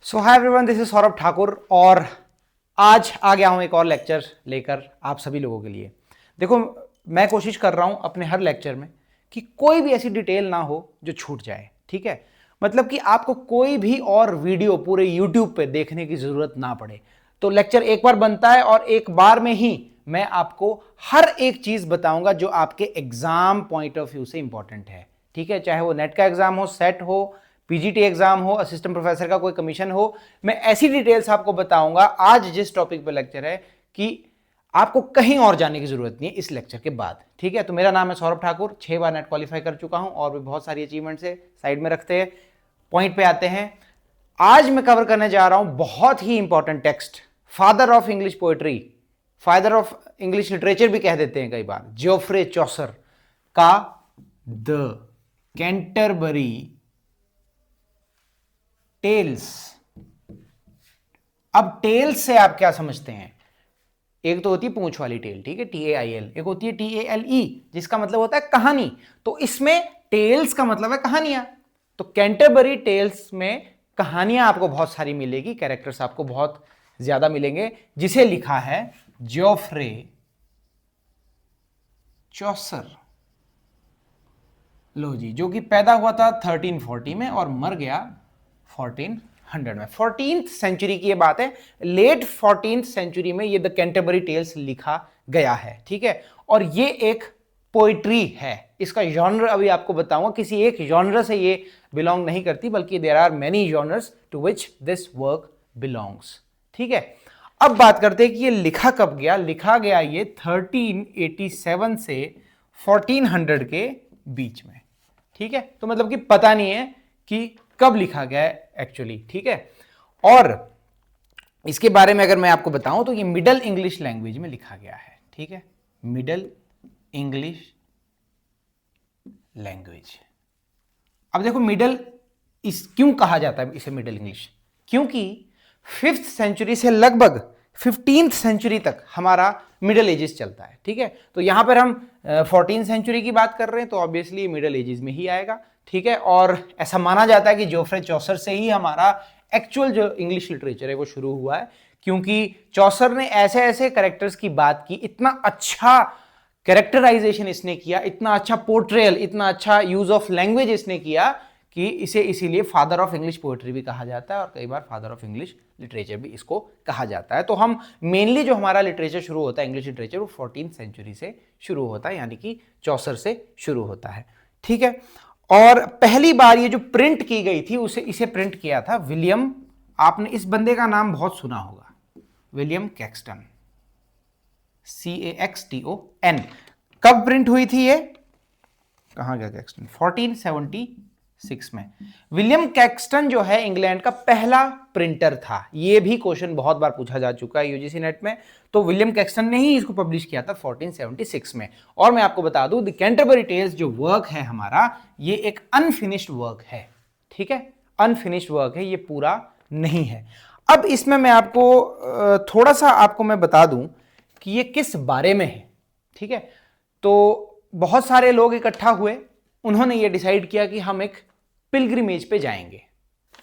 So hi everyone, this is Saurabh Thakur और आज आ गया हूं एक और लेक्चर लेकर आप सभी लोगों के लिए। देखो, मैं कोशिश कर रहा हूं अपने हर लेक्चर में कि कोई भी ऐसी डिटेल ना हो जो छूट जाए। ठीक है, मतलब कि आपको कोई भी और वीडियो पूरे यूट्यूब पे देखने की जरूरत ना पड़े। तो लेक्चर एक बार बनता है और एक बार में ही मैं आपको हर एक चीज बताऊंगा जो आपके एग्जाम पॉइंट ऑफ व्यू से इंपॉर्टेंट है। ठीक है, चाहे वो नेट का एग्जाम हो, सेट हो, पीजीटी एग्जाम हो, असिस्टेंट प्रोफेसर का कोई कमीशन हो, मैं ऐसी डिटेल्स आपको बताऊंगा आज जिस टॉपिक पे लेक्चर है कि आपको कहीं और जाने की जरूरत नहीं है इस लेक्चर के बाद। ठीक है, तो मेरा नाम है सौरभ ठाकुर, 6 बार नेट क्वालिफाई कर चुका हूं और भी बहुत सारी अचीवमेंट्स है, साइड में रखते हैं, पॉइंट पे आते हैं। आज मैं कवर करने जा रहा हूं बहुत ही important text, father of English poetry, father of English literature भी कह देते हैं कई बार, जियोफ्रे चौसर का द कैंटरबरी टेल्स। अब टेल्स से आप क्या समझते हैं? एक तो होती है पूंछ वाली टेल, ठीक है, TAIL, एक होती है TALE जिसका मतलब होता है कहानी। तो इसमें टेल्स का मतलब है कहानियां। तो कैंटरबरी टेल्स में कहानियां आपको बहुत सारी मिलेगी, कैरेक्टर्स आपको बहुत ज्यादा मिलेंगे, जिसे लिखा है जियोफ्रे चौसर। लो जी, जो कि पैदा हुआ था 1340 में और मर गया 1400 में। 14th सेंचुरी की ये बात है, लेट 14th सेंचुरी में ये द कैंटरबरी टेल्स लिखा गया है। ठीक है, और ये एक पोइट्री है। इसका जॉनर अभी आपको बताऊंगा, किसी एक जॉनर से ये बिलोंग नहीं करती, बल्कि there are many genres to which this work belongs. ठीक है, अब बात करते हैं कि ये लिखा कब गया। लिखा गया ये 1387 से 1400 के बीच में। ठीक है, तो मतलब कि पता नहीं है कि कब लिखा गया है एक्चुअली। ठीक है, और इसके बारे में अगर मैं आपको बताऊं तो ये मिडल इंग्लिश लैंग्वेज में लिखा गया है। ठीक है, मिडल इंग्लिश लैंग्वेज। अब देखो, मिडल इस क्यों कहा जाता है इसे मिडल इंग्लिश? क्योंकि 5th सेंचुरी से लगभग 15th सेंचुरी तक हमारा मिडल एजेस चलता है। ठीक है, तो यहां पर हम 14th सेंचुरी की बात कर रहे हैं, तो ऑब्वियसली मिडल एजेस में ही आएगा। ठीक है, और ऐसा माना जाता है कि जियोफ्रे चौसर से ही हमारा एक्चुअल जो इंग्लिश लिटरेचर है वो शुरू हुआ है, क्योंकि चौसर ने ऐसे ऐसे कैरेक्टर्स की बात की, इतना अच्छा कैरेक्टराइजेशन इसने किया, इतना अच्छा पोर्ट्रेयल, इतना अच्छा यूज ऑफ लैंग्वेज इसने किया कि इसे इसीलिए फादर ऑफ इंग्लिश पोएट्री भी कहा जाता है और कई बार फादर ऑफ इंग्लिश लिटरेचर भी इसको कहा जाता है। तो हम मेनली जो हमारा लिटरेचर शुरू होता है, इंग्लिश लिटरेचर, वो 14th सेंचुरी से शुरू होता है, यानी कि चौसर से शुरू होता है। ठीक है, और पहली बार ये जो प्रिंट की गई थी इसे प्रिंट किया था विलियम, आपने इस बंदे का नाम बहुत सुना होगा, विलियम कैक्सटन, CAXTON। कब प्रिंट हुई थी ये? कहां गया कैक्सटन? 1476 में। विलियम कैक्सटन जो है इंग्लैंड का पहला प्रिंटर था। ये भी क्वेश्चन बहुत बार पूछा जा चुका है यूजीसी नेट में। तो विलियम कैक्सटन ने ही इसको पब्लिश किया था 1476 में। और मैं आपको बता दूं, द कैंटरबरी टेल्स जो वर्क है हमारा, ये एक अनफिनिश्ड वर्क है। ठीक है, अनफिनिश्ड वर्क है, ये पूरा नहीं है। अब इसमें मैं आपको थोड़ा सा आपको मैं बता दूं कि ये किस बारे में है। ठीक है, तो बहुत सारे लोग इकट्ठा हुए, उन्होंने ये डिसाइड किया कि हम एक पिलग्रिमेज पे जाएंगे।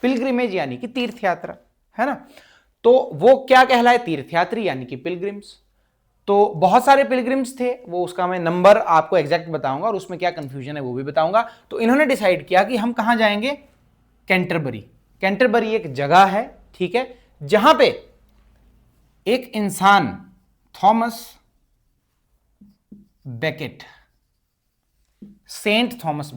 पिलग्रिमेज यानी कि तीर्थ यात्रा, है ना। तो वो क्या कहलाए? तीर्थयात्री, यानी कि पिलग्रिम्स। तो बहुत सारे पिलग्रिम्स थे, वो उसका मैं नंबर आपको एग्जैक्ट बताऊंगा और उसमें क्या कंफ्यूजन है वो भी बताऊंगा। तो इन्होंने डिसाइड किया कि हम कहां जाएंगे? कैंटरबरी। कैंटरबरी एक जगह है, ठीक है, जहां पे एक इंसान Thomas Becket, Saint Thomas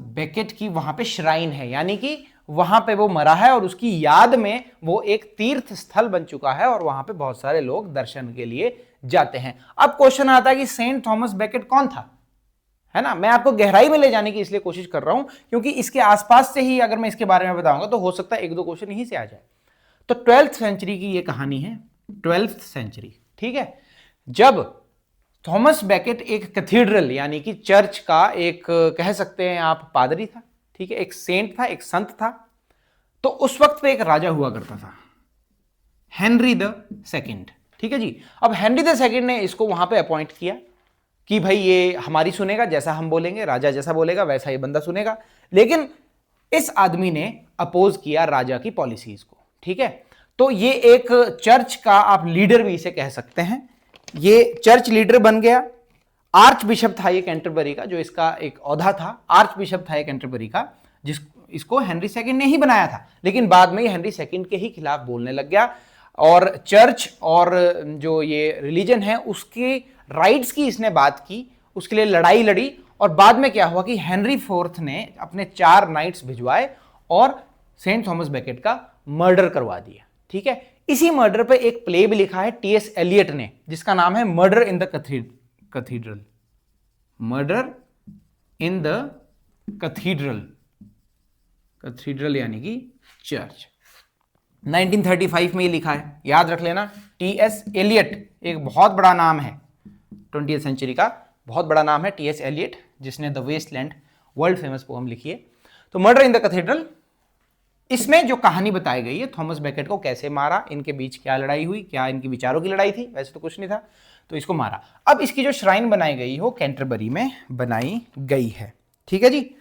Becket की वहां पे श्राइन है, यानी कि वहां पे वो मरा है और उसकी याद में वो एक तीर्थ स्थल बन चुका है और वहां पे बहुत सारे लोग दर्शन के लिए जाते हैं। अब क्वेश्चन आता है कि सेंट थॉमस बेकेट कौन था, है ना। मैं आपको गहराई में ले जाने की इसलिए कोशिश कर रहा हूं क्योंकि इसके आसपास से ही अगर मैं इसके बारे में बताऊंगा तो हो सकता है 1-2 क्वेश्चन यहीं से आ जाए। तो 12th सेंचुरी की ये कहानी है, 12th सेंचुरी। ठीक है, जब थॉमस बेकेट एक कैथेड्रल यानी कि चर्च का एक, कह सकते हैं आप, पादरी था। ठीक है, एक सेंट था, एक संत था। तो उस वक्त पे एक राजा हुआ करता था, हेनरी द सेकंड। ठीक है जी, अब हेनरी द सेकंड ने इसको वहां पे अपॉइंट किया कि भाई ये हमारी सुनेगा, जैसा हम बोलेंगे, राजा जैसा बोलेगा वैसा ये बंदा सुनेगा। लेकिन इस आदमी ने अपोज किया राजा की पॉलिसीज को, ठीक है। तो ये एक चर्च का आप लीडर भी इसे कह सकते हैं, ये चर्च लीडर बन गया। आर्च बिशप था ये कैंटरबरी का, जो इसका एक औहदा था, आर्च बिशप था ये कैंटरबरी का, इसको हेनरी सेकंड ने ही बनाया था, लेकिन बाद में ये हेनरी सेकंड के ही खिलाफ बोलने लग गया और चर्च और जो ये रिलीजन है उसके राइट्स की इसने बात की, उसके लिए लड़ाई लड़ी। और बाद में क्या हुआ कि हेनरी फोर्थ ने अपने 4 नाइट्स भिजवाए और सेंट थॉमस बेकेट का मर्डर करवा दिया, ठीक है। इसी मर्डर पे एक प्ले भी लिखा है टीएस एलियट ने, जिसका नाम है murder in the cathedral, murder in the cathedral, cathedral यानी कि चर्च। 1935 में ये लिखा है, याद रख लेना। टीएस एलियट एक बहुत बड़ा नाम है, 20वीं सेंचुरी का बहुत बड़ा नाम है टीएस एलियट, जिसने the Waste Land world famous poem लिखी है। तो मर्डर इन द कैथीड्रल, इसमें जो कहानी बताई गई है थॉमस बेकेट को कैसे मारा, इनके बीच क्या लड़ाई हुई, क्या इनकी विचारों की लड़ाई थी, वैसे तो कुछ नहीं था, तो इसको मारा। अब इसकी जो श्राइन बनाई गई हो कैंटरबरी में बनाई गई है, ठीक है जी।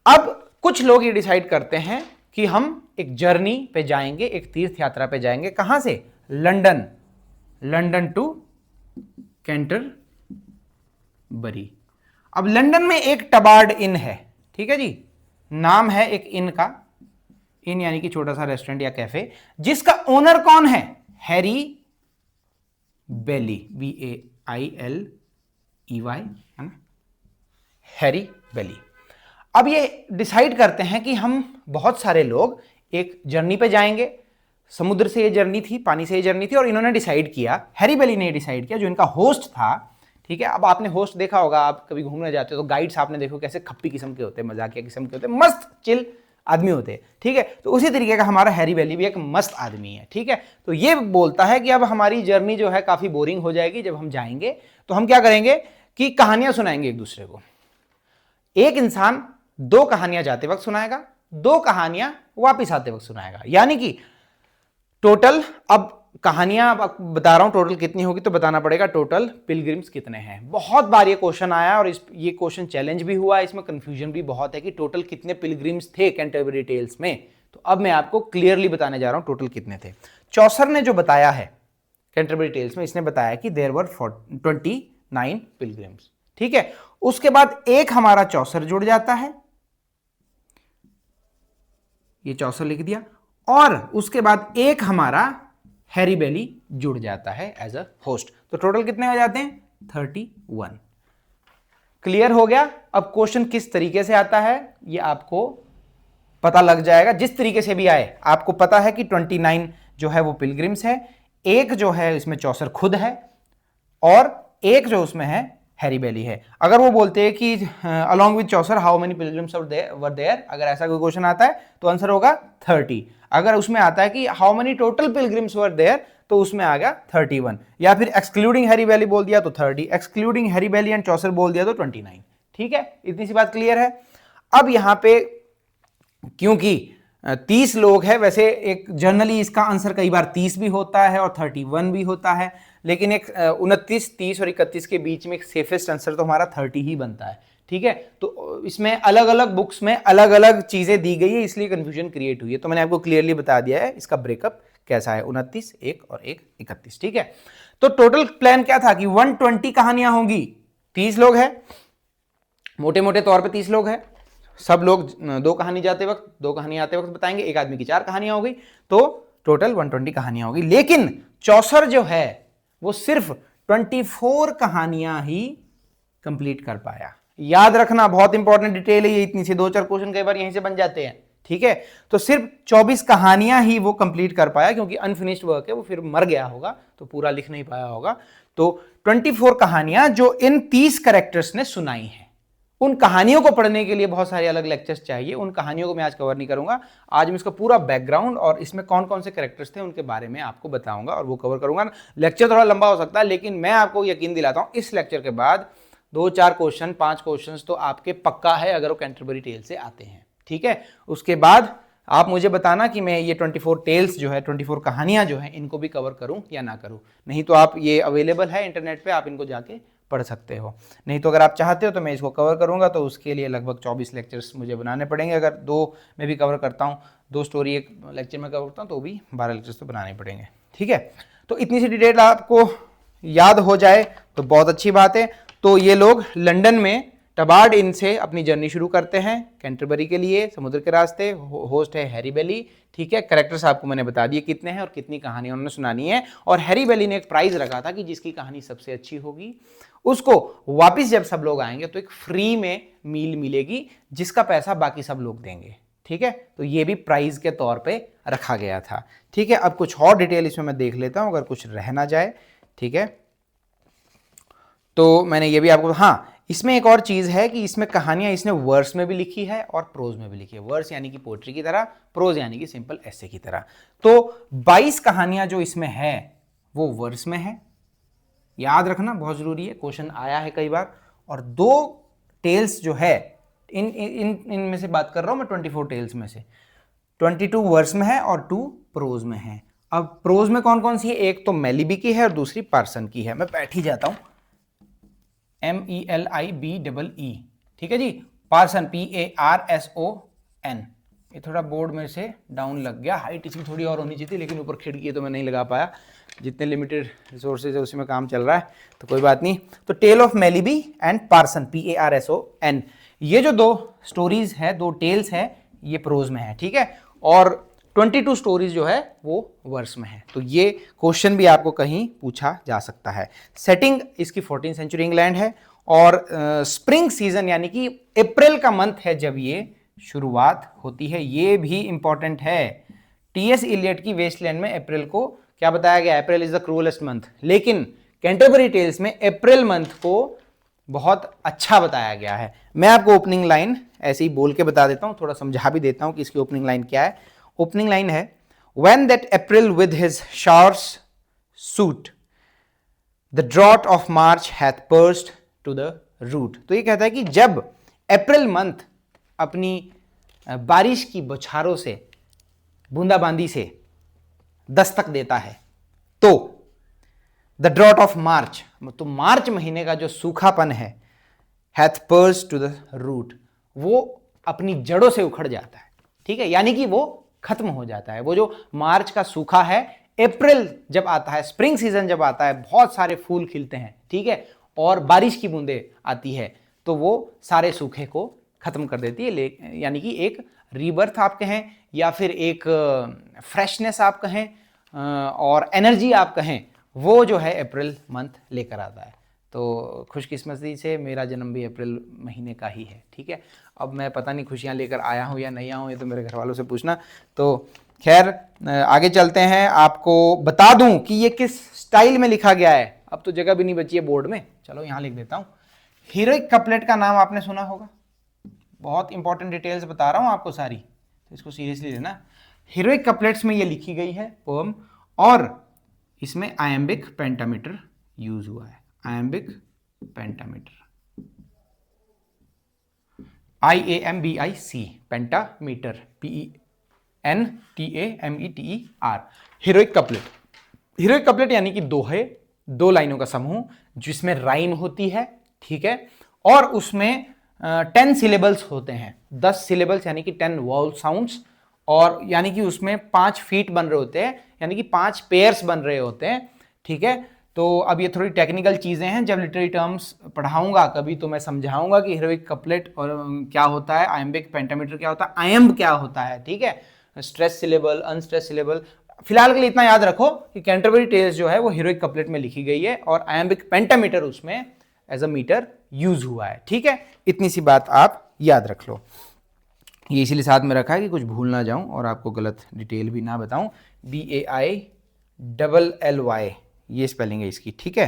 अब कुछ लोग ये डिसाइड करते हैं कि हम एक जर्नी पे जाएंगे, एक तीर्थ यात्रा पे जाएंगे। कहां से? London, London to Canterbury. अब लंदन में एक टबार्ड इन है, ठीक है जी, नाम है एक इन का, इन यानी कि छोटा सा रेस्टोरेंट या कैफे, जिसका ओनर कौन है? हैरी बेली, VAILEY, है ना, हैरी बेली। अब ये डिसाइड करते हैं कि हम बहुत सारे लोग एक जर्नी पे जाएंगे, समुद्र से ये जर्नी थी, पानी से ये जर्नी थी, और इन्होंने डिसाइड किया, हैरी बेली ने डिसाइड किया, जो इनका होस्ट था, ठीक है। अब आपने होस्ट देखा होगा, आप कभी घूमने जाते हो तो गाइड्स आपने देखो कैसे खप्पी किस्म के होते हैं, मजाकिया किस्म के होते हैं, मस्त चिल आदमी होते हैं, ठीक है। तो उसी तरीके का हमारा हैरी बेली भी एक मस्त आदमी है, ठीक है। तो ये बोलता है कि अब हमारी जर्नी जो है काफी बोरिंग हो जाएगी, जब हम जाएंगे तो हम क्या करेंगे कि कहानियां सुनाएंगे एक दूसरे को। एक इंसान 2 कहानियां जाते वक्त सुनाएगा, 2 कहानियां वापिस आते वक्त सुनाएगा, यानी कि टोटल, अब कहानियां बता रहा हूं टोटल कितनी होगी, तो बताना पड़ेगा टोटल पिलग्रिम्स कितने हैं। बहुत बार ये क्वेश्चन आया और ये क्वेश्चन चैलेंज भी हुआ, इसमें कंफ्यूजन भी बहुत है कि टोटल कितने पिलग्रिम्स थे कैंटरबरी टेल्स में। तो अब मैं आपको क्लियरली बताने जा रहा हूं टोटल कितने थे। चौसर ने जो बताया है कैंटरबरी टेल्स में, इसने बताया कि देयर वर 29 पिलग्रिम्स, ठीक है। उसके बाद एक हमारा चौसर जुड़ जाता है, ये चौसर लिख दिया, और उसके बाद एक हमारा हैरी बेली जुड़ जाता है एज अ होस्ट। तो टोटल कितने हो जाते हैं? 31। क्लियर हो गया? अब क्वेश्चन किस तरीके से आता है ये आपको पता लग जाएगा, जिस तरीके से भी आए। आपको पता है कि 29 जो है वो पिलग्रिम्स है, एक जो है इसमें चौसर खुद है, और एक जो उसमें है हैरी बेली है। अगर वो बोलते हैं कि along with Chaucer how many pilgrims were there, अगर ऐसा कोई क्वेश्चन आता है तो आंसर होगा 30। अगर उसमें आता है कि how many total pilgrims were there, तो उसमें आ गया 31। या फिर एक्सक्लूडिंग हैरी बेली बोल दिया तो 30, एक्सक्लूडिंग हैरी बेली एंड चौसर बोल दिया तो 29, ठीक है। इतनी सी बात क्लियर है। अब यहां पे क्योंकि 30 लोग हैं, वैसे एक जर्नली इसका आंसर कई बार 30 भी होता है और 31 भी होता है, लेकिन एक 29, 30 और 31 के बीच में एक सेफेस्ट आंसर तो हमारा 30 ही बनता है, ठीक है। तो इसमें अलग अलग बुक्स में अलग अलग चीजें दी गई है, इसलिए कंफ्यूजन क्रिएट हुई है। तो मैंने आपको क्लियरली बता दिया है इसका ब्रेकअप कैसा है, 29, 1 और 1, 31, ठीक है। तो टोटल प्लान क्या था कि 120 कहानियां होंगी, 30 लोग हैं, मोटे मोटे तौर पे 30 लोग हैं, सब लोग 2 कहानी जाते वक्त 2 कहानी आते वक्त बताएंगे, एक आदमी की 4 कहानियां हो गई, तो टोटल 120 कहानियां होगी। लेकिन चौसर जो है वो सिर्फ 24 कहानियां ही कंप्लीट कर पाया। याद रखना, बहुत इंपॉर्टेंट डिटेल है ये, इतनी से 2-4 क्वेश्चन कई बार यहीं से बन जाते हैं, ठीक है। तो सिर्फ 24 कहानियां ही वो कंप्लीट कर पाया, क्योंकि अनफिनिश्ड वर्क है, वो फिर मर गया होगा तो पूरा लिख नहीं पाया होगा। तो 24 कहानियां जो इन 30 कैरेक्टर्स ने सुनाई हैं, उन कहानियों को पढ़ने के लिए बहुत सारे अलग लेक्चर्स चाहिए, उन कहानियों को मैं आज कवर नहीं करूंगा। आज मैं इसका पूरा बैकग्राउंड और इसमें कौन कौन से कैरेक्टर्स थे उनके बारे में आपको बताऊंगा और वो कवर करूंगा। लेक्चर थोड़ा लंबा हो सकता है, लेकिन मैं आपको यकीन दिलाता हूं इस लेक्चर के बाद 2-4 क्वेश्चन, 5 क्वेश्चन तो आपके पक्का है अगर वो कैंटरबरी टेल से आते हैं, ठीक है। उसके बाद आप मुझे बताना कि मैं ये 24 टेल्स जो है, 24 कहानियां जो है, इनको भी कवर करूं या ना करूं। नहीं तो आप, ये अवेलेबल है इंटरनेट पे, आप इनको जाके पढ़ सकते हो। नहीं तो अगर आप चाहते हो तो मैं इसको कवर करूंगा, तो उसके लिए लगभग 24 लेक्चर्स मुझे बनाने पड़ेंगे। अगर 2 में भी कवर करता हूँ, 2 स्टोरी एक लेक्चर में कवर करता हूँ, तो भी 12 लेक्चर्स तो बनाने पड़ेंगे। ठीक है, तो इतनी सी डिटेल आपको याद हो जाए तो बहुत अच्छी बात है। तो ये लोग लंदन में टबार्ड इन से अपनी जर्नी शुरू करते हैं कैंटरबरी के लिए समुद्र के रास्ते। होस्ट है हैरी बेली। ठीक है, कैरेक्टर्स आपको मैंने बता दिए कितने हैं और कितनी कहानी उन्होंने सुनानी है। और हैरी बेली ने एक प्राइज रखा था कि जिसकी कहानी सबसे अच्छी होगी उसको वापिस जब सब लोग आएंगे तो एक फ्री में मील मिलेगी, जिसका पैसा बाकी सब लोग देंगे। ठीक है, तो ये भी प्राइज के तौर पे रखा गया था। ठीक है, अब कुछ और डिटेल इसमें मैं देख लेता हूं अगर कुछ रह ना जाए। ठीक है, तो मैंने ये भी आपको, हाँ इसमें एक और चीज है कि इसमें कहानियां इसने वर्स में भी लिखी है और प्रोज में भी लिखी है। वर्स यानी कि पोएट्री की तरह, प्रोज यानी कि सिंपल ऐसे की तरह। तो 22 कहानियां जो इसमें है वो वर्स में है, याद रखना बहुत जरूरी है, क्वेश्चन आया है कई बार। और 2 टेल्स जो है इनमें से बात कर रहा हूं मैं, 24 टेल्स में से 22 वर्स में है और 2 प्रोज में है। अब प्रोज में कौन कौन सी है, एक तो मेलिबी की है और दूसरी पार्सन की है। मैं बैठ ही जाता हूं, MELIBEE। ठीक है जी, पार्सन PARSON। ये थोड़ा बोर्ड में से डाउन लग गया, हाइट इसकी थोड़ी और होनी चाहिए थी, लेकिन ऊपर खिड़की है तो मैं नहीं लगा पाया। जितने लिमिटेड रिसोर्सेज है उसी में काम चल रहा है, तो कोई बात नहीं। तो tale of Melibee and Parson PARSON, ये जो 2 स्टोरीज है, 2 टेल्स है, ये प्रोज में है। ठीक है, और 22 स्टोरीज जो है वो वर्स में है। तो ये क्वेश्चन भी आपको कहीं पूछा जा सकता है। सेटिंग इसकी 14th सेंचुरी इंग्लैंड है और स्प्रिंग सीजन यानी कि अप्रैल का मंथ है जब ये शुरुआत होती है। ये भी इंपॉर्टेंट है। TS इलियट की वेस्टलैंड में अप्रैल को क्या बताया गया, अप्रैल इज द क्रूएलेस्ट मंथ, लेकिन कैंटरबरी टेल्स में अप्रैल मंथ को बहुत अच्छा बताया गया है। मैं आपको ओपनिंग लाइन ऐसे ही बोल के बता देता हूं, थोड़ा समझा भी देता हूं कि इसकी ओपनिंग लाइन क्या है। ओपनिंग लाइन है, when that April with his showers suit, the drought of March hath burst to the root। तो ये कहता है कि जब अप्रैल मंथ अपनी बारिश की बौछारों से, बूंदाबांदी से दस्तक देता है, तो द ड्रॉट ऑफ मार्च, तो मार्च महीने का जो सूखापन है, hath pierced to the root, वो अपनी जड़ों से उखड़ जाता है। ठीक है, यानी कि वो खत्म हो जाता है। वो जो मार्च का सूखा है, अप्रैल जब आता है, स्प्रिंग सीजन जब आता है, बहुत सारे फूल खिलते हैं। ठीक है, और बारिश की बूंदें आती है, तो वो सारे सूखे को खत्म कर देती है। यानी कि एक रीबर्थ आप कहें या फिर एक फ्रेशनेस आप कहें और एनर्जी आप कहें, वो जो है अप्रैल मंथ लेकर आता है। तो खुशकिस्मती से मेरा जन्म भी अप्रैल महीने का ही है। ठीक है, अब मैं पता नहीं खुशियाँ लेकर आया हूँ या नहीं आया हूँ, ये तो मेरे घर वालों से पूछना। तो खैर आगे चलते हैं, आपको बता दूं कि ये किस स्टाइल में लिखा गया है। अब तो जगह भी नहीं बची है बोर्ड में, चलो यहाँ लिख देता हूँ। हीरोइक कपलेट का नाम आपने सुना होगा, बहुत इंपॉर्टेंट डिटेल्स बता रहा हूँ आपको सारी, तो इसको सीरियसली लेना। हीरोइक कपलेट्स में ये लिखी गई है पोएम, और इसमें आयम्बिक पेंटामीटर यूज हुआ है। Iambic pentameter, IAMBIC, pentameter, PENTAMETER। Heroic couplet, heroic couplet यानी कि दोहे, 2 लाइनों का समूह जिसमें राइम होती है। ठीक है, और उसमें 10 सिलेबल्स होते हैं, 10 सिलेबल्स यानी कि 10 वॉवल साउंड्स, और यानी कि उसमें 5 फीट बन रहे होते हैं, यानी कि 5 पेयर्स बन रहे होते हैं। ठीक है, तो अब ये थोड़ी टेक्निकल चीज़ें हैं, जब लिटरेरी टर्म्स पढ़ाऊंगा कभी तो मैं समझाऊंगा कि हीरोइक कपलेट और क्या होता है, आयम्बिक पेंटामीटर क्या होता है, आयम्ब क्या होता है। ठीक है, स्ट्रेस सिलेबल, अनस्ट्रेस सिलेबल। फिलहाल के लिए इतना याद रखो कि कैंटरबरी टेल्स जो है वो हीरोइक कपलेट में लिखी गई है और आयम्बिक पेंटामीटर उसमें एज अ मीटर यूज हुआ है। ठीक है, इतनी सी बात आप याद रख लो। ये इसीलिए साथ में रखा है कि कुछ भूल ना जाऊं और आपको गलत डिटेल भी ना बताऊं। BAILLY ये स्पेलिंग है इसकी। ठीक है,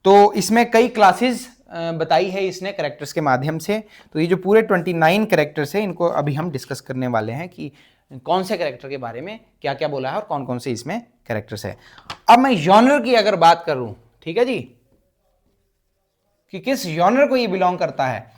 तो इसमें कई क्लासेस बताई है इसने कैरेक्टर्स के माध्यम से। तो ये जो पूरे 29 कैरेक्टर्स हैं, इनको अभी हम डिस्कस करने वाले हैं कि कौन से कैरेक्टर के बारे में क्या क्या बोला है और कौन कौन से इसमें कैरेक्टर्स है। अब मैं जॉनर की अगर बात करूं, ठीक है जी, कि किस जॉनर को ये बिलोंग करता है,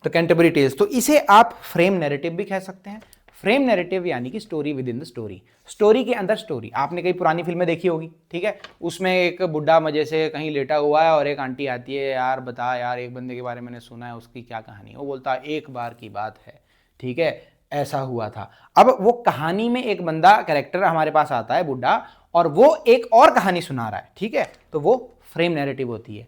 तो कैंटरबरी टेल्स, तो इसे आप फ्रेम नैरेटिव भी कह सकते हैं, फ्रेम नैरेटिव यानी कि story with in the story, story के अंदर स्टोरी। आपने कई पुरानी फिल्में देखी होगी, ठीक है, उसमें एक बुढ़ा मजे से कहीं लेटा हुआ है और एक आंटी आती है, यार बता यार एक बंदे के बारे में मैंने सुना है, उसकी क्या कहानी है। वो बोलता है एक बार की बात है, ठीक है, ऐसा हुआ था। अब वो कहानी में एक बंदा कैरेक्टर हमारे पास आता है बुढ़ा, और वो एक और कहानी सुना रहा है, ठीक है, तो वो फ्रेम नैरेटिव होती है।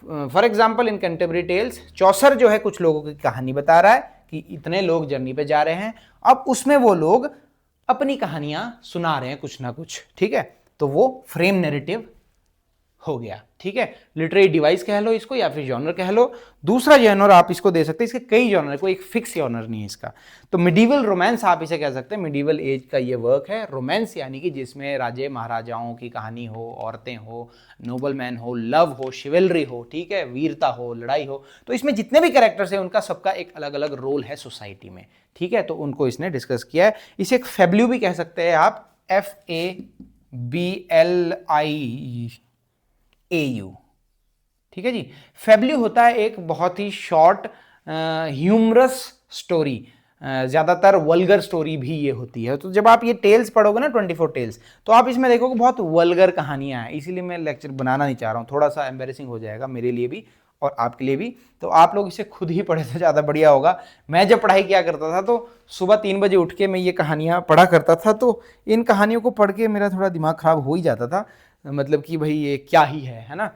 For example in Canterbury Tales Chaucer जो है कुछ लोगों की कहानी बता रहा है कि इतने लोग जर्नी पे जा रहे हैं, अब उसमें वो लोग अपनी कहानियां सुना रहे हैं कुछ ना कुछ, ठीक है, तो वो फ्रेम नैरेटिव हो गया, ठीक है। लिटरेरी डिवाइस कह लो इसको या फिर जॉनर कह लो। दूसरा जॉनर आप इसको दे सकते हैं, इसके कई जॉनर है, कोई एक फिक्स जॉनर नहीं है इसका। तो मिडीवल रोमांस आप इसे कह सकते हैं, मिडीवल एज का ये वर्क है। रोमांस यानी कि जिसमें राजे महाराजाओं की कहानी हो, औरतें हो, नोबलमैन हो, लव हो, शिवलरी हो, ठीक है, वीरता हो, लड़ाई हो, तो इसमें जितने भी कैरेक्टर्स हैं उनका सबका एक अलग अलग रोल है सोसाइटी में, ठीक है, तो उनको इसने डिस्कस किया है। इसे एक फेब्ल्यू भी कह सकते हैं आप, FABLIAU, ठीक है जी। फेब्ल्यू होता है एक बहुत ही शॉर्ट ह्यूमरस स्टोरी, ज्यादातर वल्गर स्टोरी भी ये होती है। तो जब आप ये टेल्स पढ़ोगे ना 24 टेल्स, तो आप इसमें देखोगे बहुत वल्गर कहानियां हैं, इसीलिए मैं लेक्चर बनाना नहीं चाह रहा हूँ, थोड़ा सा एम्बेरसिंग हो जाएगा मेरे लिए भी और आपके लिए भी। तो आप लोग इसे खुद ही पढ़े तो ज़्यादा बढ़िया होगा। मैं जब पढ़ाई किया करता था तो सुबह 3 बजे उठ के मैं ये कहानियाँ पढ़ा करता था, तो इन कहानियों को पढ़ के मेरा थोड़ा दिमाग ख़राब हो ही जाता था, मतलब कि भाई ये क्या ही है ना।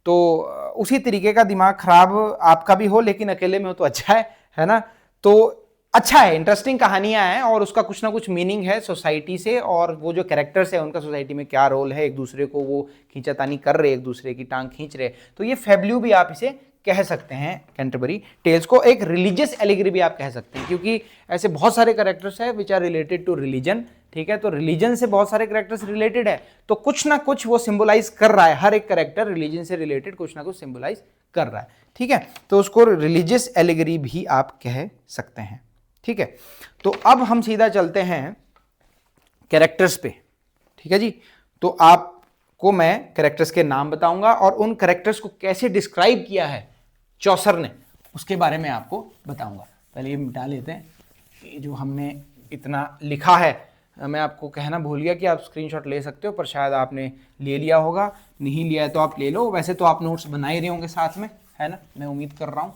तो उसी तरीके का दिमाग खराब आपका भी हो, लेकिन अकेले में हो तो अच्छा है ना। तो अच्छा है, इंटरेस्टिंग कहानियां हैं और उसका कुछ ना कुछ मीनिंग है सोसाइटी से, और वो जो कैरेक्टर्स है उनका सोसाइटी में क्या रोल है, एक दूसरे को वो खींचातानी कर रहे, एक दूसरे की टांग खींच रहे। तो ये फेब्ल्यू भी आप इसे कह सकते हैं, कैंटरबरी टेल्स को। एक रिलीजियस एलिगरी भी आप कह सकते हैं, क्योंकि ऐसे बहुत सारे कैरेक्टर्स हैं which are related to religion, ठीक है। तो रिलीजन से बहुत सारे कैरेक्टर्स रिलेटेड है, तो कुछ ना कुछ वो सिंबलाइज कर रहा है, हर एक कैरेक्टर रिलीजन से रिलेटेड कुछ ना कुछ सिंबलाइज कर रहा है, ठीक है। तो उसको रिलीजियस एलिगरी भी आप कह सकते हैं, ठीक है। तो अब हम सीधा चलते हैं कैरेक्टर्स पे, ठीक है जी। तो आपको मैं कैरेक्टर्स के नाम बताऊंगा और उन कैरेक्टर्स को कैसे डिस्क्राइब किया है चौसर ने, उसके बारे में आपको बताऊंगा। पहले ये मिटा लेते हैं, ये जो हमने इतना लिखा है, मैं आपको कहना भूल गया कि आप स्क्रीनशॉट ले सकते हो, पर शायद आपने ले लिया होगा, नहीं लिया है तो आप ले लो। वैसे तो आप नोट्स बना ही रहे होंगे साथ में, है ना, मैं उम्मीद कर रहा हूँ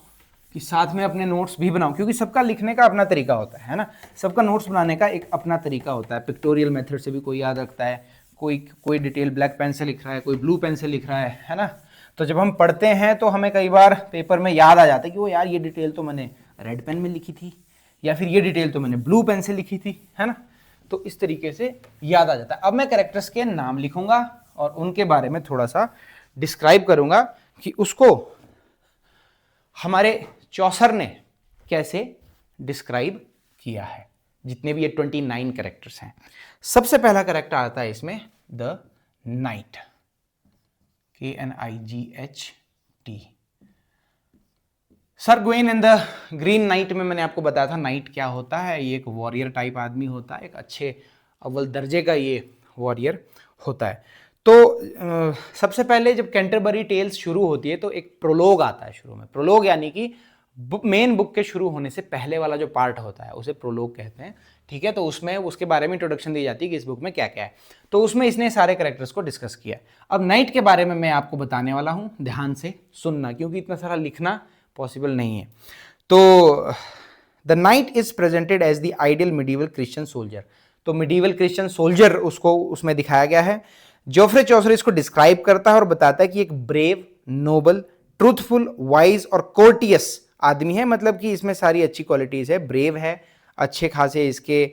कि साथ में अपने नोट्स भी बनाओ, क्योंकि सबका लिखने का अपना तरीका होता है ना, सबका नोट्स बनाने का एक अपना तरीका होता है। पिक्टोरियल मेथड से भी कोई याद रखता है, कोई डिटेल ब्लैक पेन से लिख रहा है, कोई ब्लू पेन से लिख रहा है ना। तो जब हम पढ़ते हैं तो हमें कई बार पेपर में याद आ जाता है कि वो यार ये डिटेल तो मैंने रेड पेन में लिखी थी, या फिर ये डिटेल तो मैंने ब्लू पेन से लिखी थी, है ना। तो इस तरीके से याद आ जाता है। अब मैं कैरेक्टर्स के नाम लिखूंगा और उनके बारे में थोड़ा सा डिस्क्राइब करूंगा कि उसको हमारे चौसर ने कैसे डिस्क्राइब किया है, जितने भी ये 29 कैरेक्टर्स हैं। सबसे पहला कैरेक्टर आता है इसमें the night, KNIGHT। Sir Gwen and the green night में मैंने आपको बताया था नाइट क्या होता है। ये एक वॉरियर टाइप आदमी होता है, एक अच्छे अव्वल दर्जे का ये वॉरियर होता है। तो सबसे पहले जब कैंटरबरी टेल्स शुरू होती है तो एक प्रोलोग आता है शुरू में। प्रोलोग यानी कि मेन बुक के शुरू होने से पहले वाला जो पार्ट होता है उसे प्रोलोग कहते हैं, ठीक है। तो उसमें उसके बारे में इंट्रोडक्शन दी जाती है कि इस बुक में क्या क्या है। तो उसमें इसने सारे कैरेक्टर्स को डिस्कस किया। अब नाइट के बारे में मैं आपको बताने वाला हूँ, ध्यान से सुनना, क्योंकि इतना सारा लिखना पॉसिबल नहीं है। तो the knight is presented as the ideal medieval Christian soldier. तो मिडीवल क्रिश्चियन सोल्जर उसको उसमें दिखाया गया है। जोफ्रे चौसर इसको डिस्क्राइब करता है और बताता है कि एक ब्रेव, नोबल, ट्रूथफुल, वाइज और कोर्टियस आदमी है। मतलब कि इसमें सारी अच्छी क्वालिटीज है। ब्रेव है, अच्छे खासे इसके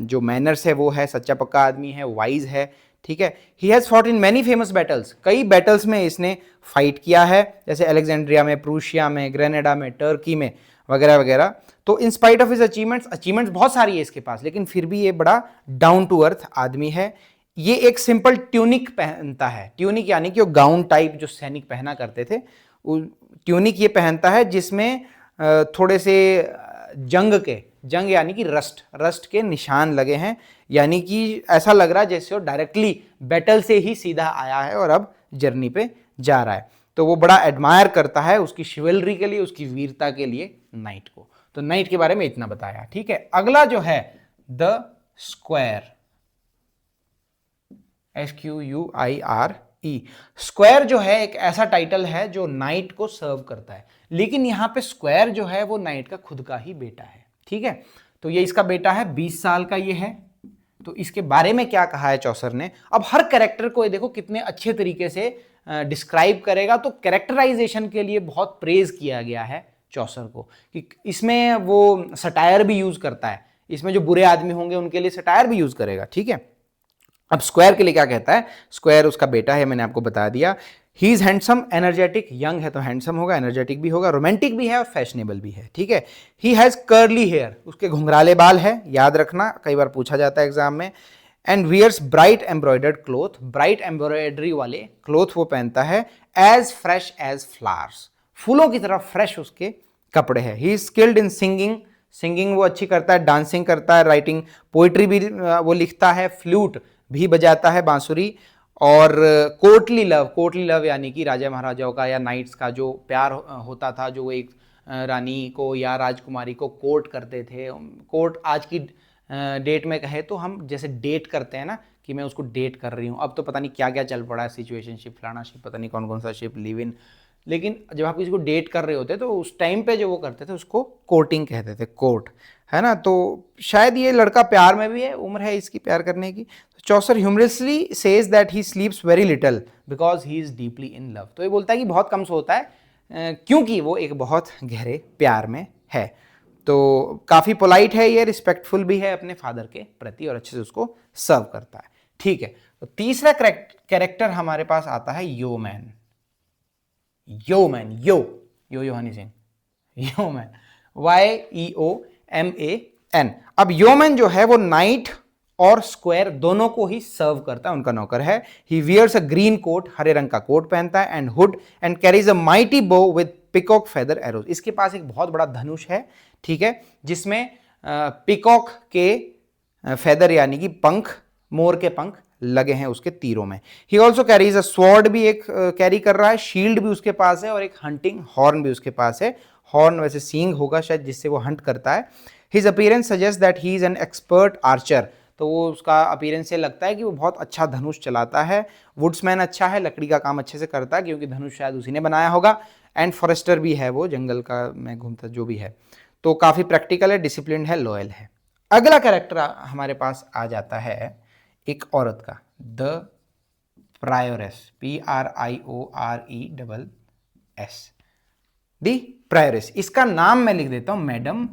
जो मैनर्स है वो है, सच्चा पक्का आदमी है, वाइज है, ठीक है। He has fought in many famous battles, कई बैटल्स में इसने फाइट किया है, जैसे अलेक्जेंड्रिया में, प्रूशिया में, ग्रेनेडा में, टर्की में वगैरह वगैरह। तो in spite of his achievements बहुत सारी है इसके पास, लेकिन फिर भी ये बड़ा डाउन टू अर्थ आदमी है। ये एक सिंपल ट्यूनिक पहनता है। ट्यूनिक यानी कि वो गाउन टाइप जो सैनिक पहना करते थे, ट्यूनिक ये पहनता है जिसमें थोड़े से जंग यानी कि रस्ट के निशान लगे हैं, यानी कि ऐसा लग रहा है जैसे वो डायरेक्टली बैटल से ही सीधा आया है और अब जर्नी पे जा रहा है। तो वो बड़ा एडमायर करता है उसकी शिवलरी के लिए, उसकी वीरता के लिए नाइट को। तो नाइट के बारे में इतना बताया, ठीक है। अगला जो है द स्क्वायर, SQUIRE। स्क्वायर जो है एक ऐसा टाइटल है जो नाइट को सर्व करता है, लेकिन यहां पे स्क्वायर जो है वो नाइट का खुद का ही बेटा है। ठीक है, तो ये इसका बेटा है, 20 साल का ये है। तो इसके बारे में क्या कहा है चौसर ने। अब हर कैरेक्टर को ये देखो कितने अच्छे तरीके से डिस्क्राइब करेगा, तो कैरेक्टराइजेशन के लिए बहुत प्रेज किया गया है चौसर को, कि इसमें वो सटायर भी यूज करता है, इसमें जो बुरे आदमी होंगे उनके लिए सटायर भी यूज करेगा। ठीक है, अब स्क्वायर के लिए क्या कहता है, स्क्वायर उसका बेटा है, मैंने आपको बता दिया। He is handsome, energetic, young है तो हैंडसम होगा, एनर्जेटिक भी होगा, रोमांटिक भी है और फैशनेबल भी है। ठीक है, ही हैज कर्ली हेयर, उसके घुंघराले बाल है, याद रखना कई बार पूछा जाता है एग्जाम में। And wears bright embroidered cloth, bright embroidery वाले क्लोथ वो पहनता है। एज फ्रेश एज फ्लावर्स, फूलों की तरह फ्रेश उसके कपड़े हैं। He is skilled in singing, singing वो अच्छी करता है, डांसिंग करता है, राइटिंग पोइट्री भी वो लिखता है, फ्लूट भी बजाता है, बांसुरी। और कोर्टली लव यानी कि राजा महाराजाओं का या नाइट्स का जो प्यार होता था, जो एक रानी को या राजकुमारी को कोर्ट करते थे। कोर्ट आज की डेट में कहे तो हम जैसे डेट करते हैं ना, कि मैं उसको डेट कर रही हूँ। अब तो पता नहीं क्या क्या चल पड़ा है, सिचुएशनशिप, फलाना शिप, पता नहीं कौन कौन सा शिप, लिव इन। लेकिन जब आप किसी को डेट कर रहे होते तो उस टाइम पे जो वो करते थे उसको कोर्टिंग कहते थे, कोर्ट, है ना। तो शायद ये लड़का प्यार में भी है, उम्र है इसकी प्यार करने की। Chaucer humorously says that he sleeps very little because he is deeply in love. तो ये बोलता है कि बहुत कम सोता है क्योंकि वो एक बहुत गहरे प्यार में है। तो काफ़ी पोलाइट है ये, रिस्पेक्टफुल भी है अपने फादर के प्रति और अच्छे से उसको सर्व करता है। ठीक है, तो तीसरा कैरेक्टर हमारे पास आता है योमैन। योमैन, यो हनी सिंह, योमैन, YEOMAN। अब योमैन जो है वो नाइट और स्क्वायर दोनों को ही सर्व करता है, उनका नौकर है। ही वियर्स अ ग्रीन कोट, हरे रंग का कोट पहनता है, and hood, and carries a mighty बो विद पिकॉक फेदर एरोज। इसके पास एक बहुत बड़ा धनुष है, ठीक है, जिसमें पिकॉक के फेदर यानी कि पंख, मोर के पंख लगे हैं उसके तीरों में। He also carries a sword, भी एक कैरी कर रहा है, शील्ड भी उसके पास है, और एक हंटिंग हॉर्न भी उसके पास है। हॉर्न वैसे सींग होगा शायद जिससे वो हंट करता है। His appearance suggest that he is an expert Archer. तो वो उसका अपीयरेंस से लगता है कि वो बहुत अच्छा धनुष चलाता है। वुड्समैन अच्छा है, लकड़ी का काम अच्छे से करता है क्योंकि धनुष शायद उसी ने बनाया होगा। एंड फॉरेस्टर भी है, वो जंगल का में घूमता जो भी है। तो काफ़ी प्रैक्टिकल है, डिसिप्लिन है, लॉयल है। अगला कैरेक्टर हमारे पास आ जाता है एक औरत का, द प्रायोरेस, PRIORESS, दी प्रायोरेस। इसका नाम मैं लिख देता हूं मैडम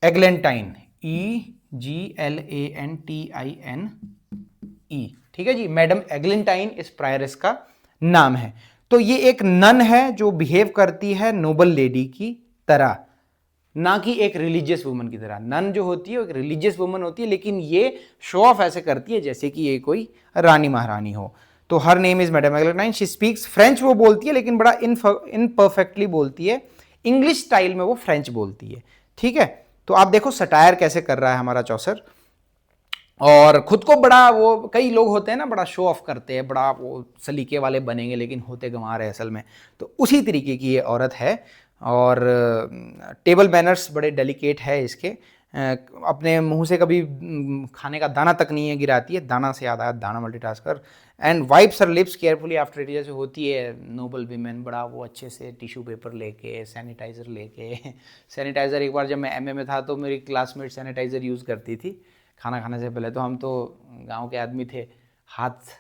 एग्लेंटाइन, EGLANTINE। ठीक है जी, मैडम एग्लेंटाइन इस प्रायोरेस का नाम है। तो ये एक नन है जो बिहेव करती है नोबल लेडी की तरह, ना कि एक रिलीजियस वुमन की तरह। नन जो होती है वो एक रिलीजियस वुमन होती है, लेकिन ये शो ऑफ ऐसे करती है जैसे कि ये कोई रानी महारानी हो। तो her name is madam Eglentine. She speaks French, वो बोलती है लेकिन बड़ा इनपरफेक्टली बोलती है, इंग्लिश स्टाइल में वो फ्रेंच बोलती है। ठीक है, तो आप देखो सटायर कैसे कर रहा है हमारा चौसर, और खुद को बड़ा, वो कई लोग होते हैं ना बड़ा शो ऑफ करते हैं, बड़ा वो सलीके वाले बनेंगे लेकिन होते गंवार है असल में। तो उसी तरीके की ये औरत है, और टेबल मैनर्स बड़े डेलिकेट है इसके। अपने मुंह से कभी खाने का दाना तक नहीं है गिराती है, दाना से याद आया दाना multitasker. And wipes her lips carefully after it, जैसे होती है नोबल वीमेन, बड़ा वो अच्छे से टिश्यू पेपर लेके, सैनिटाइज़र लेके। सैनिटाइज़र एक बार जब मैं एमए में था तो मेरी क्लासमेट सैनिटाइज़र यूज़ करती थी खाना खाने से पहले। तो हम तो गांव के आदमी थे, हाथ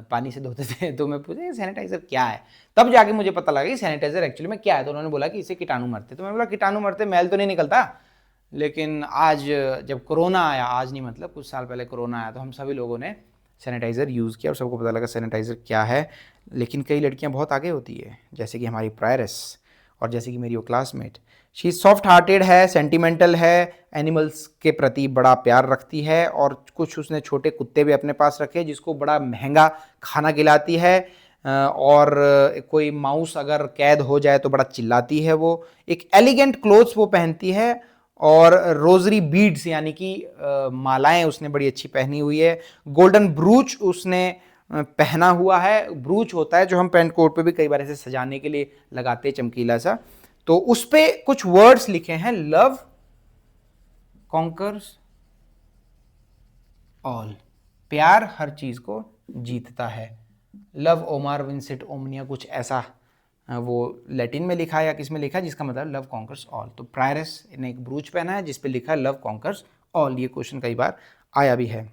पानी से धोते थे। तो मैं पूछा सैनिटाइज़र क्या है, तब जाके मुझे पता लगा कि सैनिटाइज़र एक्चुअली में क्या है। तो उन्होंने बोला कि इससे कीटाणु मरते। तो मैं बोला कीटाणु मरते, मैल तो नहीं निकलता। लेकिन आज जब कोरोना आया, आज नहीं मतलब कुछ साल पहले कोरोना आया, तो हम सभी लोगों ने सैनिटाइज़र यूज़ किया और सबको पता लगा सैनिटाइज़र क्या है। लेकिन कई लड़कियां बहुत आगे होती है, जैसे कि हमारी प्रायरस, और जैसे कि मेरी वो क्लासमेट। शी सॉफ्ट हार्टेड है, सेंटिमेंटल है, एनिमल्स के प्रति बड़ा प्यार रखती है, और कुछ उसने छोटे कुत्ते भी अपने पास रखे जिसको बड़ा महंगा खाना खिलाती है। और कोई माउस अगर कैद हो जाए तो बड़ा चिल्लाती है वो। एक एलिगेंट क्लोथ्स वो पहनती है, और रोजरी बीड्स यानी कि मालाएं उसने बड़ी अच्छी पहनी हुई है। गोल्डन ब्रूच उसने पहना हुआ है। ब्रूच होता है जो हम पेंट कोट पे भी कई बार ऐसे सजाने के लिए लगाते हैं, चमकीला सा। तो उस पे कुछ वर्ड्स लिखे हैं, लव कॉन्कर्स ऑल, प्यार हर चीज को जीतता है। लव ओमार विंसेंट ओमनिया, कुछ ऐसा वो लैटिन में लिखा है या किस में लिखा है, जिसका मतलब लव कॉन्कर्स ऑल। तो प्रायरस ने एक ब्रूच पहना है जिस पे लिखा है लव कॉन्कर्स ऑल। ये क्वेश्चन कई बार आया भी है।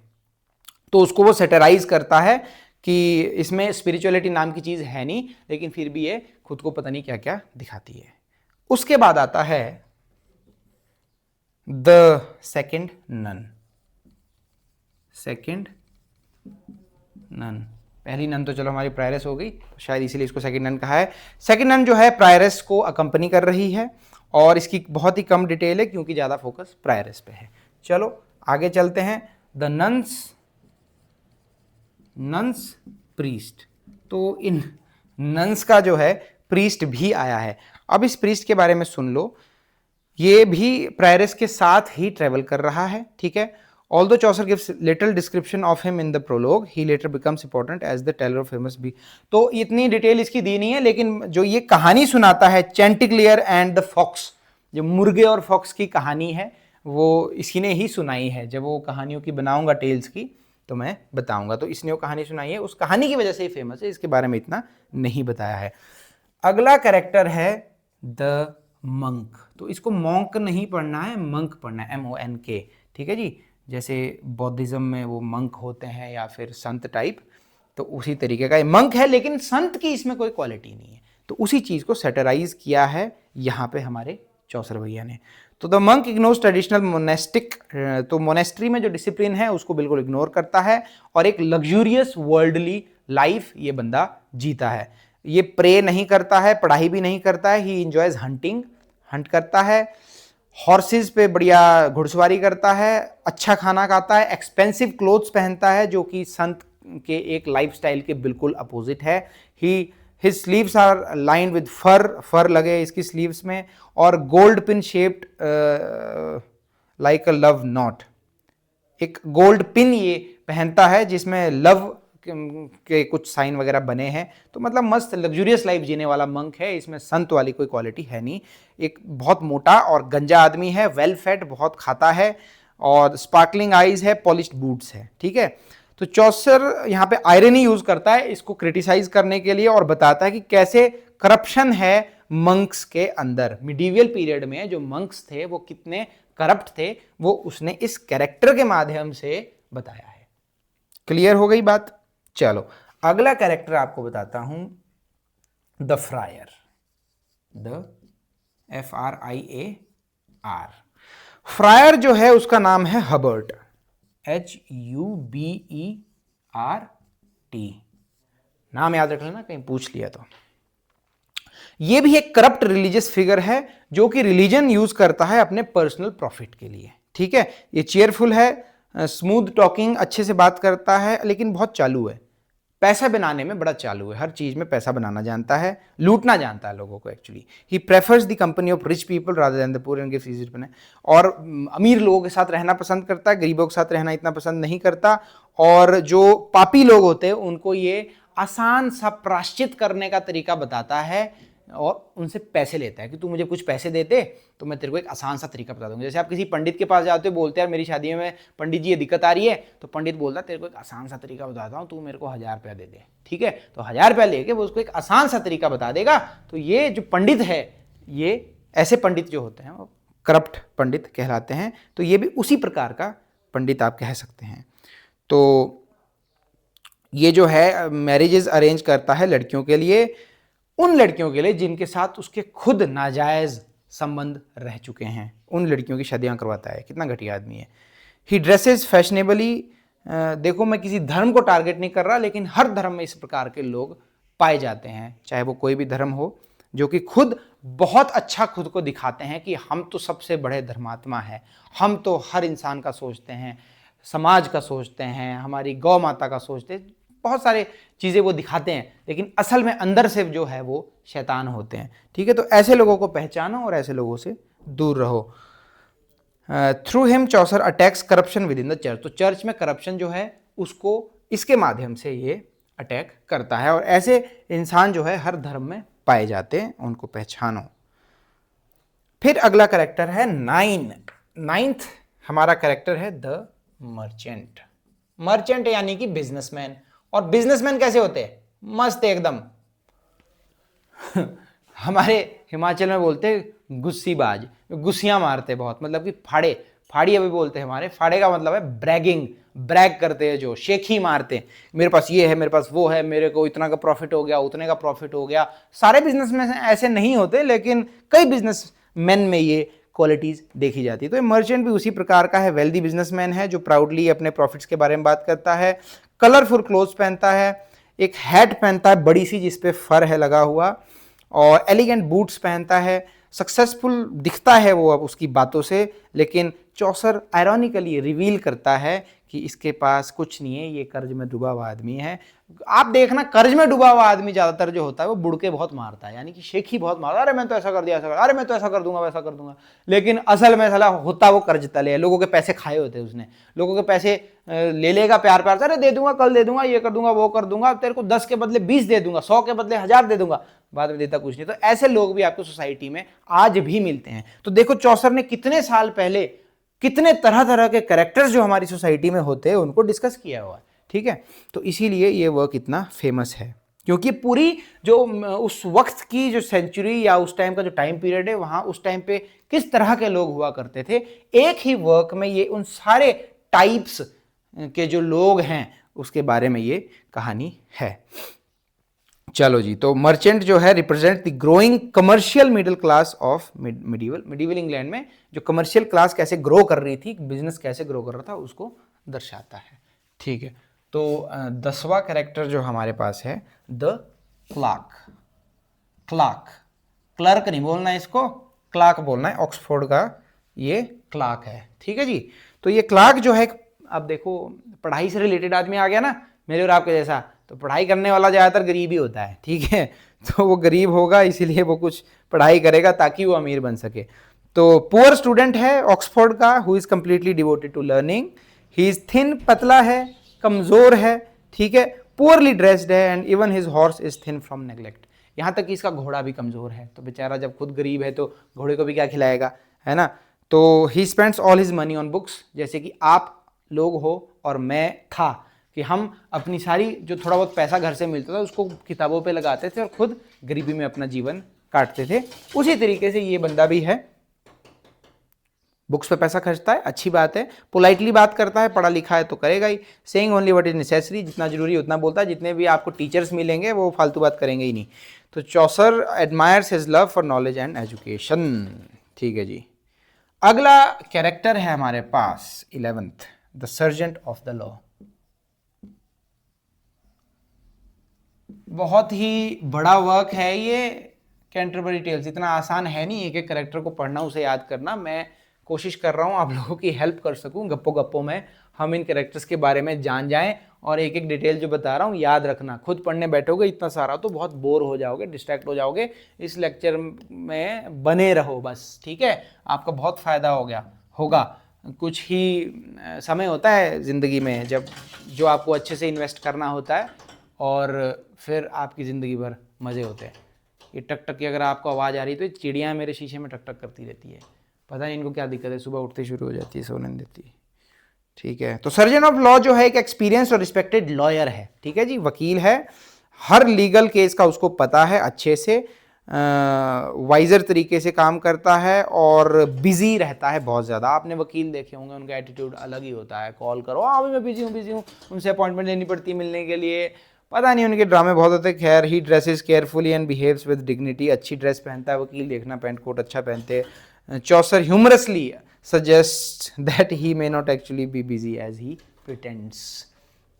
तो उसको वो सेटराइज करता है कि इसमें स्पिरिचुअलिटी नाम की चीज है नहीं, लेकिन फिर भी ये खुद को पता नहीं क्या क्या दिखाती है। उसके बाद आता है the second nun. Second nun, पहली नन तो चलो हमारी प्रायरस हो गई, तो शायद इसीलिए इसको सेकेंड नन कहा है। सेकेंड नन जो है प्रायरस को अकंपनी कर रही है और इसकी बहुत ही कम डिटेल है क्योंकि ज़्यादा फोकस प्रायरस पे है। चलो आगे चलते हैं। द नन्स प्रीस्ट, तो इन नन्स का जो है प्रीस्ट भी आया है। अब इस प्रीस्ट के बारे में सुन लो, ये भी प्रायरस के साथ ही ट्रेवल कर रहा है, ठीक है। Although Chaucer gives little description of him in the prologue, he later becomes important as the teller of famous bee। तो इतनी डिटेल इसकी दी नहीं है, लेकिन जो ये कहानी सुनाता है चैंटिक्लियर एंड द फॉक्स, जो मुर्गे और फॉक्स की कहानी है वो इसी ने ही सुनाई है। जब वो कहानियों की बनाऊंगा टेल्स की तो मैं बताऊंगा, तो इसने वो कहानी सुनाई है, उस कहानी की वजह से ही फेमस है, इसके बारे में इतना नहीं बताया है। अगला कैरेक्टर है द मंक। तो इसको मॉन्क नहीं पढ़ना है, मंक पढ़ना है, MONK, ठीक है जी। जैसे बौद्धिज्म में वो मंक होते हैं या फिर संत टाइप, तो उसी तरीके का ये मंक है, लेकिन संत की इसमें कोई क्वालिटी नहीं है। तो उसी चीज़ को सेटराइज किया है यहाँ पे हमारे चौसर भैया ने। तो the monk ignores traditional monastic, तो मोनेस्ट्री में जो डिसिप्लिन है उसको बिल्कुल इग्नोर करता है और एक लग्जूरियस वर्ल्डली लाइफ ये बंदा जीता है। ये प्रे नहीं करता है, पढ़ाई भी नहीं करता है, ही इंजॉयज हंटिंग, हंट करता है, हॉर्सेस पे बढ़िया घुड़सवारी करता है, अच्छा खाना खाता है, एक्सपेंसिव क्लोथ्स पहनता है जो कि संत के एक लाइफस्टाइल के बिल्कुल अपोजिट है। His sleeves are lined with fur लगे इसकी स्लीव्स में, और gold pin shaped like a love knot, एक गोल्ड पिन ये पहनता है जिसमें लव के कुछ साइन वगैरह बने हैं। तो मतलब मस्त लग्जूरियस लाइफ जीने वाला मंक है, इसमें संत वाली कोई क्वालिटी है नहीं। एक बहुत मोटा और गंजा आदमी है, वेल फेड, बहुत खाता है, और स्पार्कलिंग आईज है, पॉलिश्ड बूट्स है, ठीक है। तो चौसर यहाँ पे आयरनी यूज करता है इसको क्रिटिसाइज करने के लिए और बताता है कि कैसे करप्शन है मंक्स के अंदर। मिडीवियल पीरियड में जो मंक्स थे वो कितने करप्ट थे, वो उसने इस कैरेक्टर के माध्यम से बताया है। क्लियर हो गई बात। चलो अगला कैरेक्टर आपको बताता हूं, the fryer, the FRIAR। Fryer जो है उसका नाम है हबर्ट, HUBERT, नाम याद रख लेना कहीं पूछ लिया तो। ये भी एक करप्ट रिलीजियस फिगर है जो कि रिलीजन यूज करता है अपने पर्सनल प्रॉफिट के लिए, ठीक है। ये चेयरफुल है, स्मूथ टॉकिंग, अच्छे से बात करता है, लेकिन बहुत चालू है, पैसा बनाने में बड़ा चालू है, हर चीज में पैसा बनाना जानता है, लूटना जानता है लोगों को। Actually he prefers the company of rich people rather than the poor and gives easy to, और अमीर लोगों के साथ रहना पसंद करता है, गरीबों के साथ रहना इतना पसंद नहीं करता। और जो पापी लोग होते हैं उनको ये आसान सा प्रायश्चित करने का तरीका बताता है और उनसे पैसे लेता है कि तू मुझे कुछ पैसे दे दे तो मैं तेरे को एक आसान सा तरीका बता दूंगा। जैसे आप किसी पंडित के पास जाते हो, बोलते हैं यार मेरी शादी में पंडित जी ये दिक्कत आ रही है, तो पंडित बोलता है तेरे को एक आसान सा तरीका बताता हूँ, तू मेरे को 1000 रुपया दे दे, ठीक है। तो 1000 रुपया लेके वो उसको एक आसान सा तरीका बता देगा। तो ये जो पंडित है, ये ऐसे पंडित जो होते हैं वो करप्ट पंडित कहलाते हैं। तो ये भी उसी प्रकार का पंडित आप कह सकते हैं। तो ये जो है मैरिजेस अरेंज करता है लड़कियों के लिए, उन लड़कियों के लिए जिनके साथ उसके खुद नाजायज संबंध रह चुके हैं, उन लड़कियों की शादियां करवाता है। कितना घटिया आदमी है। ही ड्रेसेस फैशनेबली, देखो मैं किसी धर्म को टारगेट नहीं कर रहा, लेकिन हर धर्म में इस प्रकार के लोग पाए जाते हैं, चाहे वो कोई भी धर्म हो, जो कि खुद बहुत अच्छा खुद को दिखाते हैं कि हम तो सबसे बड़े धर्मात्मा हैं, हम तो हर इंसान का सोचते हैं, समाज का सोचते हैं, हमारी गौ माता का सोचते हैं, बहुत सारे चीज़ें वो दिखाते हैं, लेकिन असल में अंदर से जो है वो शैतान होते हैं, ठीक है। तो ऐसे लोगों को पहचानो और ऐसे लोगों से दूर रहो। Through him Chaucer attacks corruption with in the church. तो चर्च में करप्शन जो है उसको इसके माध्यम से ये अटैक करता है, और ऐसे इंसान जो है हर धर्म में पाए जाते हैं, उनको पहचानो। फिर अगला कैरेक्टर है नाइन्थ हमारा कैरेक्टर है द मर्चेंट। मर्चेंट यानी कि बिजनेसमैन। और बिजनेसमैन कैसे होते हैं? मस्त एकदम हमारे हिमाचल में बोलते हैं गुस्सीबाज, गुस्सियां मारते बहुत, मतलब कि फाड़े, फाड़ी अभी बोलते हैं हमारे। फाड़े का मतलब है ब्रैगिंग, ब्रैग करते हैं, जो शेखी मारते हैं, मेरे पास ये है, मेरे पास वो है, मेरे को इतना का प्रॉफिट हो गया, उतने का प्रॉफिट हो गया। सारे बिजनेसमैन ऐसे नहीं होते, लेकिन कई बिजनेसमैन में ये क्वालिटीज देखी जाती है। तो मर्चेंट भी उसी प्रकार का है, वेल्दी बिजनेसमैन है जो प्राउडली अपने प्रॉफिट्स के बारे में बात करता है, कलरफुल क्लोथ्स पहनता है, एक हैट पहनता है बड़ी सी जिसपे फर है लगा हुआ, और एलिगेंट बूट्स पहनता है। सक्सेसफुल दिखता है वो अब उसकी बातों से, लेकिन चौसर आयरॉनिकली रिवील करता है कि इसके पास कुछ नहीं है, ये कर्ज में डूबा हुआ आदमी है। आप देखना, कर्ज में डूबा हुआ आदमी ज्यादातर जो होता है वो बुड़के बहुत मारता है, यानी कि शेखी बहुत मारता है, अरे मैं तो ऐसा कर दिया, ऐसा कर, अरे मैं तो ऐसा कर दूंगा, वैसा कर दूंगा। लेकिन असल में साला होता वो कर्ज तले है, लोगों के पैसे खाए होते हैं उसने, लोगों के पैसे ले लेगा प्यार प्यार से, अरे दे दूंगा, कल दे दूंगा, ये कर दूंगा, वो कर दूंगा, तेरे को 10 के बदले 20 दे दूंगा, 100 के बदले 1000 दे दूंगा, बाद में देता कुछ नहीं। तो ऐसे लोग भी आपको सोसाइटी में आज भी मिलते हैं। तो देखो चौसर ने कितने साल पहले कितने तरह तरह के कैरेक्टर्स जो हमारी सोसाइटी में होते हैं उनको डिस्कस किया हुआ है, ठीक है। तो इसीलिए ये वर्क इतना फेमस है, क्योंकि पूरी जो उस वक्त की जो सेंचुरी या उस टाइम का जो टाइम पीरियड है, वहां उस टाइम पे किस तरह के लोग हुआ करते थे, एक ही वर्क में ये उन सारे टाइप्स के जो लोग हैं उसके बारे में ये कहानी है। चलो जी, तो मर्चेंट जो है represent the growing commercial middle class of medieval England में जो कमर्शियल क्लास कैसे ग्रो कर रही थी, बिजनेस कैसे ग्रो कर रहा था, उसको दर्शाता है, ठीक है। तो 10वां कैरेक्टर जो हमारे पास है द क्लार्क। क्लार्क, क्लर्क नहीं बोलना है इसको, क्लार्क बोलना है, ऑक्सफोर्ड का ये क्लार्क है, ठीक है जी। तो ये क्लार्क जो है, अब देखो पढ़ाई से रिलेटेड आदमी आ गया ना मेरे और आपके जैसा, तो पढ़ाई करने वाला ज़्यादातर गरीब ही होता है, ठीक है। तो वो गरीब होगा इसीलिए वो कुछ पढ़ाई करेगा ताकि वो अमीर बन सके। तो पुअर स्टूडेंट है ऑक्सफोर्ड का, who is completely devoted to learning. He is thin, पतला है, कमज़ोर है, ठीक है, पुअरली ड्रेस्ड है, and even his horse is thin from neglect. यहाँ तक कि इसका घोड़ा भी कमज़ोर है, तो बेचारा जब खुद गरीब है तो घोड़े को भी क्या खिलाएगा, है ना। तो he spends all his money on books, जैसे कि आप लोग हो और मैं था, कि हम अपनी सारी जो थोड़ा बहुत पैसा घर से मिलता था उसको किताबों पे लगाते थे और खुद गरीबी में अपना जीवन काटते थे। उसी तरीके से ये बंदा भी है, बुक्स पे पैसा खर्चता है, अच्छी बात है, पोलाइटली बात करता है, पढ़ा लिखा है तो करेगा ही, saying only what is necessary, जितना जरूरी उतना बोलता है, जितने भी आपको टीचर्स मिलेंगे वो फालतू बात करेंगे ही नहीं। तो Chaucer admires his love for knowledge and education, ठीक है जी। अगला कैरेक्टर है हमारे पास 11th, the sergeant of the law. बहुत ही बड़ा वर्क है ये कैंटरबरी टेल्स, इतना आसान है नहीं एक एक कैरेक्टर को पढ़ना, उसे याद करना। मैं कोशिश कर रहा हूँ आप लोगों की हेल्प कर सकूँ, गप्पो गप्पो में हम इन कैरेक्टर्स के बारे में जान जाएं, और एक एक डिटेल जो बता रहा हूँ याद रखना। खुद पढ़ने बैठोगे इतना सारा तो बहुत बोर हो जाओगे, डिस्ट्रैक्ट हो जाओगे। इस लेक्चर में बने रहो बस, ठीक है, आपका बहुत फ़ायदा होगा। कुछ ही समय होता है ज़िंदगी में जब जो आपको अच्छे से इन्वेस्ट करना होता है, और फिर आपकी ज़िंदगी भर मज़े होते हैं। ये टक टक की अगर आपको आवाज़ आ रही तो चिड़ियाँ मेरे शीशे में टक टक करती रहती है, पता नहीं इनको क्या दिक्कत है, सुबह उठते शुरू हो जाती है, सोने नहीं देती, ठीक है। तो सर्जन ऑफ लॉ जो है एक एक्सपीरियंस और रिस्पेक्टेड लॉयर है, ठीक है जी, वकील है, हर लीगल केस का उसको पता है अच्छे से, वाइजर तरीके से काम करता है और बिजी रहता है बहुत ज़्यादा। आपने वकील देखे होंगे, उनका एटीट्यूड अलग ही होता है, कॉल करो हाँ अभी मैं बिजी हूँ, उनसे अपॉइंटमेंट लेनी पड़ती है मिलने के लिए, पता नहीं उनके ड्रामे बहुत होते हैं। खैर, he dresses carefully and behaves with dignity, अच्छी ड्रेस पहनता है वकील, देखना पैंट कोट अच्छा पहनते हैं। Chaucer humorously suggest that he may not actually be busy as he pretends.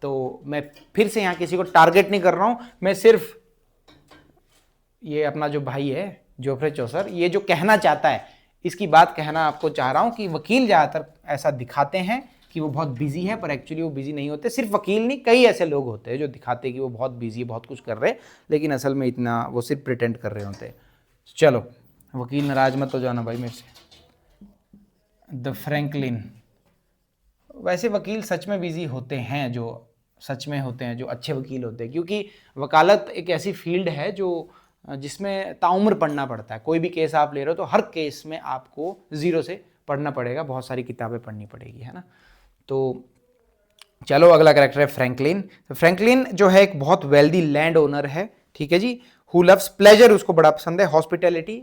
तो मैं फिर से यहाँ किसी को टारगेट नहीं कर रहा हूँ, मैं सिर्फ ये अपना जो भाई है जोफ्रे चौसर, ये जो कहना चाहता है इसकी बात कहना आपको चाह रहा हूँ कि वकील ज़्यादातर ऐसा दिखाते हैं कि वो बहुत बिजी है, पर एक्चुअली वो बिजी नहीं होते। सिर्फ वकील नहीं, कई ऐसे लोग होते हैं जो दिखाते हैं कि वो बहुत बिजी है, बहुत कुछ कर रहे हैं, लेकिन असल में इतना वो सिर्फ प्रिटेंड कर रहे होते हैं। चलो, वकील नाराज मत हो जाना भाई मेरे से। द फ्रैंकलिन, वैसे वकील सच में बिजी होते हैं, जो सच में होते हैं, जो अच्छे वकील होते हैं, क्योंकि वकालत एक ऐसी फील्ड है जो जिसमें ताउम्र पढ़ना पड़ता है। कोई भी केस आप ले रहे हो तो हर केस में आपको ज़ीरो से पढ़ना पड़ेगा, बहुत सारी किताबें पढ़नी पड़ेगी, है ना। तो चलो अगला कैरेक्टर है फ्रैंकलिन। तो फ्रैंकलिन जो है एक बहुत वेल्दी लैंड ओनर है, ठीक है जी। हु लव्स प्लेजर, उसको बड़ा पसंद है, हॉस्पिटैलिटी,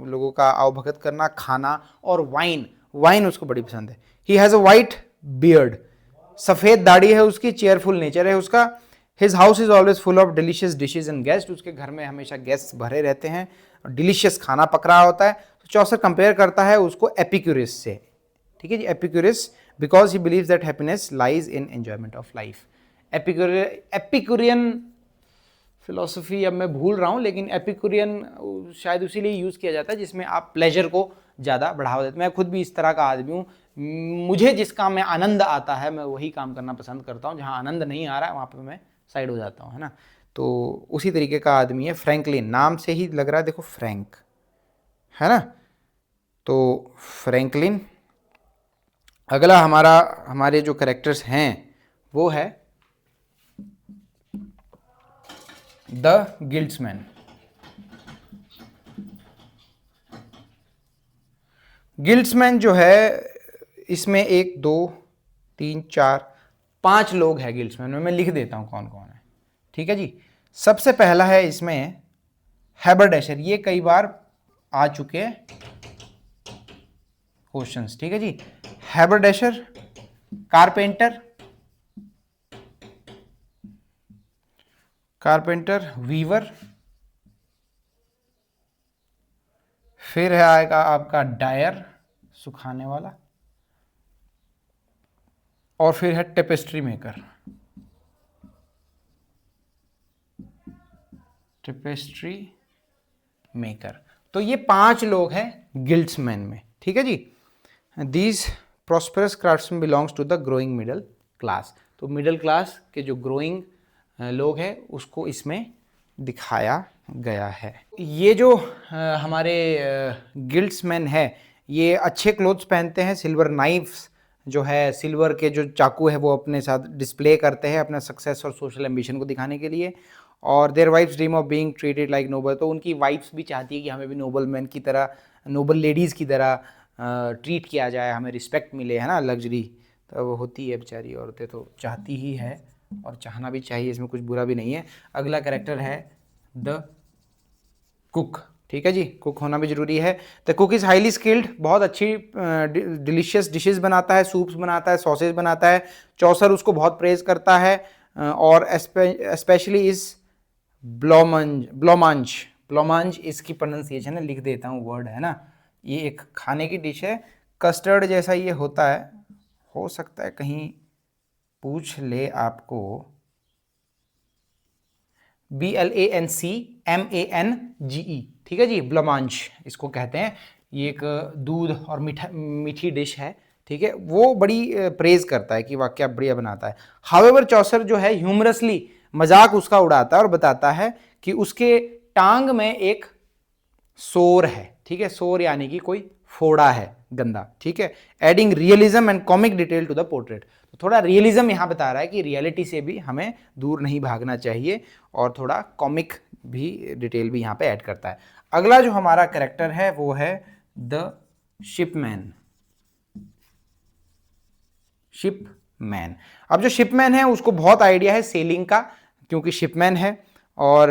लोगों का आवभगत करना, खाना, और वाइन, वाइन उसको बड़ी पसंद है। He has a white beard, सफ़ेद दाढ़ी है उसकी, चेयरफुल नेचर है उसका। His house is always full of delicious dishes and guest, उसके घर में हमेशा गेस्ट भरे रहते हैं, डिलीशियस खाना पक रहा होता है। तो चौसर कंपेयर करता है उसको एपिक्यूरस से, ठीक है जी, Epicurus, because he believes that happiness lies in enjoyment of life. Epicurean philosophy अब मैं भूल रहा हूँ, लेकिन एपिक्यूरियन शायद उसीलिए यूज़ किया जाता है जिसमें आप प्लेजर को ज़्यादा बढ़ावा देते हैं। मैं खुद भी इस तरह का आदमी हूँ, मुझे जिस काम में आनंद आता है मैं वही काम करना पसंद करता हूँ, जहाँ आनंद नहीं आ रहा है वहाँ पे मैं साइड हो जाता हूँ, है ना। तो उसी तरीके का आदमी है फ्रैंकलिन, नाम से ही लग रहा है, देखो फ्रैंक, है ना। तो फ्रैंकलिन। अगला हमारे जो कैरेक्टर्स हैं वो है द गिल्ड्समैन। गिल्ड्समैन जो है इसमें 1 2 3 4 5 लोग हैं गिल्ड्समैन में, मैं लिख देता हूं कौन कौन है, ठीक है जी। सबसे पहला है इसमें हैबरडैशर, ये कई बार आ चुके क्वेश्चंस, ठीक है जी। हैबरडैशर, कारपेंटर, वीवर, फिर है आएगा आपका डायर, सुखाने वाला, और फिर है टेपेस्ट्री मेकर, टेपेस्ट्री मेकर। तो ये 5 लोग हैं गिल्ड्समैन में, ठीक है जी। These prosperous craftsman belongs to the growing middle class. तो मिडिल क्लास के जो ग्रोइंग लोग हैं उसको इसमें दिखाया गया है। ये जो हमारे गिल्ड्समैन है ये अच्छे क्लोथ्स पहनते हैं, सिल्वर नाइफ्स जो है, सिल्वर के जो चाकू है वो अपने साथ डिस्प्ले करते हैं अपना सक्सेस और सोशल एम्बिशन को दिखाने के लिए। और their wives dream of being treated like noble, तो उनकी वाइफ्स भी चाहती है कि हमें भी नोबल मैन की तरह, नोबल लेडीज़ की तरह ट्रीट किया जाए, हमें रिस्पेक्ट मिले, है ना, लग्जरी। तो वो होती है बेचारी औरतें तो चाहती ही है, और चाहना भी चाहिए, इसमें कुछ बुरा भी नहीं है। अगला कैरेक्टर है द कुक, ठीक है जी, कुक होना भी जरूरी है। The cook is highly skilled, बहुत अच्छी डिलीशियस डिशेस बनाता है, सूप्स बनाता है, सॉसेज बनाता है। चौसर उसको बहुत प्रेज करता है, और स्पेशली इस ब्लोमांज, ब्लोमांज इसकी प्रोनाउंसिएशन है, लिख देता हूँ वर्ड, है ना। ये एक खाने की डिश है, कस्टर्ड जैसा ये होता है, हो सकता है कहीं पूछ ले आपको, BLANCMANGE, ठीक है जी, ब्लोमांज इसको कहते हैं। ये एक दूध और मीठी डिश है, ठीक है, वो बड़ी प्रेज करता है कि वाह क्या बढ़िया बनाता है। हावेवर चौसर जो है ह्यूमरसली मजाक उसका उड़ाता है और बताता है कि उसके टांग में एक सोर है, ठीक है, सोर यानी कि कोई फोड़ा है गंदा, ठीक है। Adding realism and comic detail to the portrait, तो थोड़ा रियलिज्म यहां बता रहा है कि रियलिटी से भी हमें दूर नहीं भागना चाहिए, और थोड़ा कॉमिक भी डिटेल भी यहां पे ऐड करता है। अगला जो हमारा कैरेक्टर है वो है द शिपमैन। शिपमैन, अब जो शिपमैन है उसको बहुत आइडिया है सेलिंग का, क्योंकि शिपमैन है, और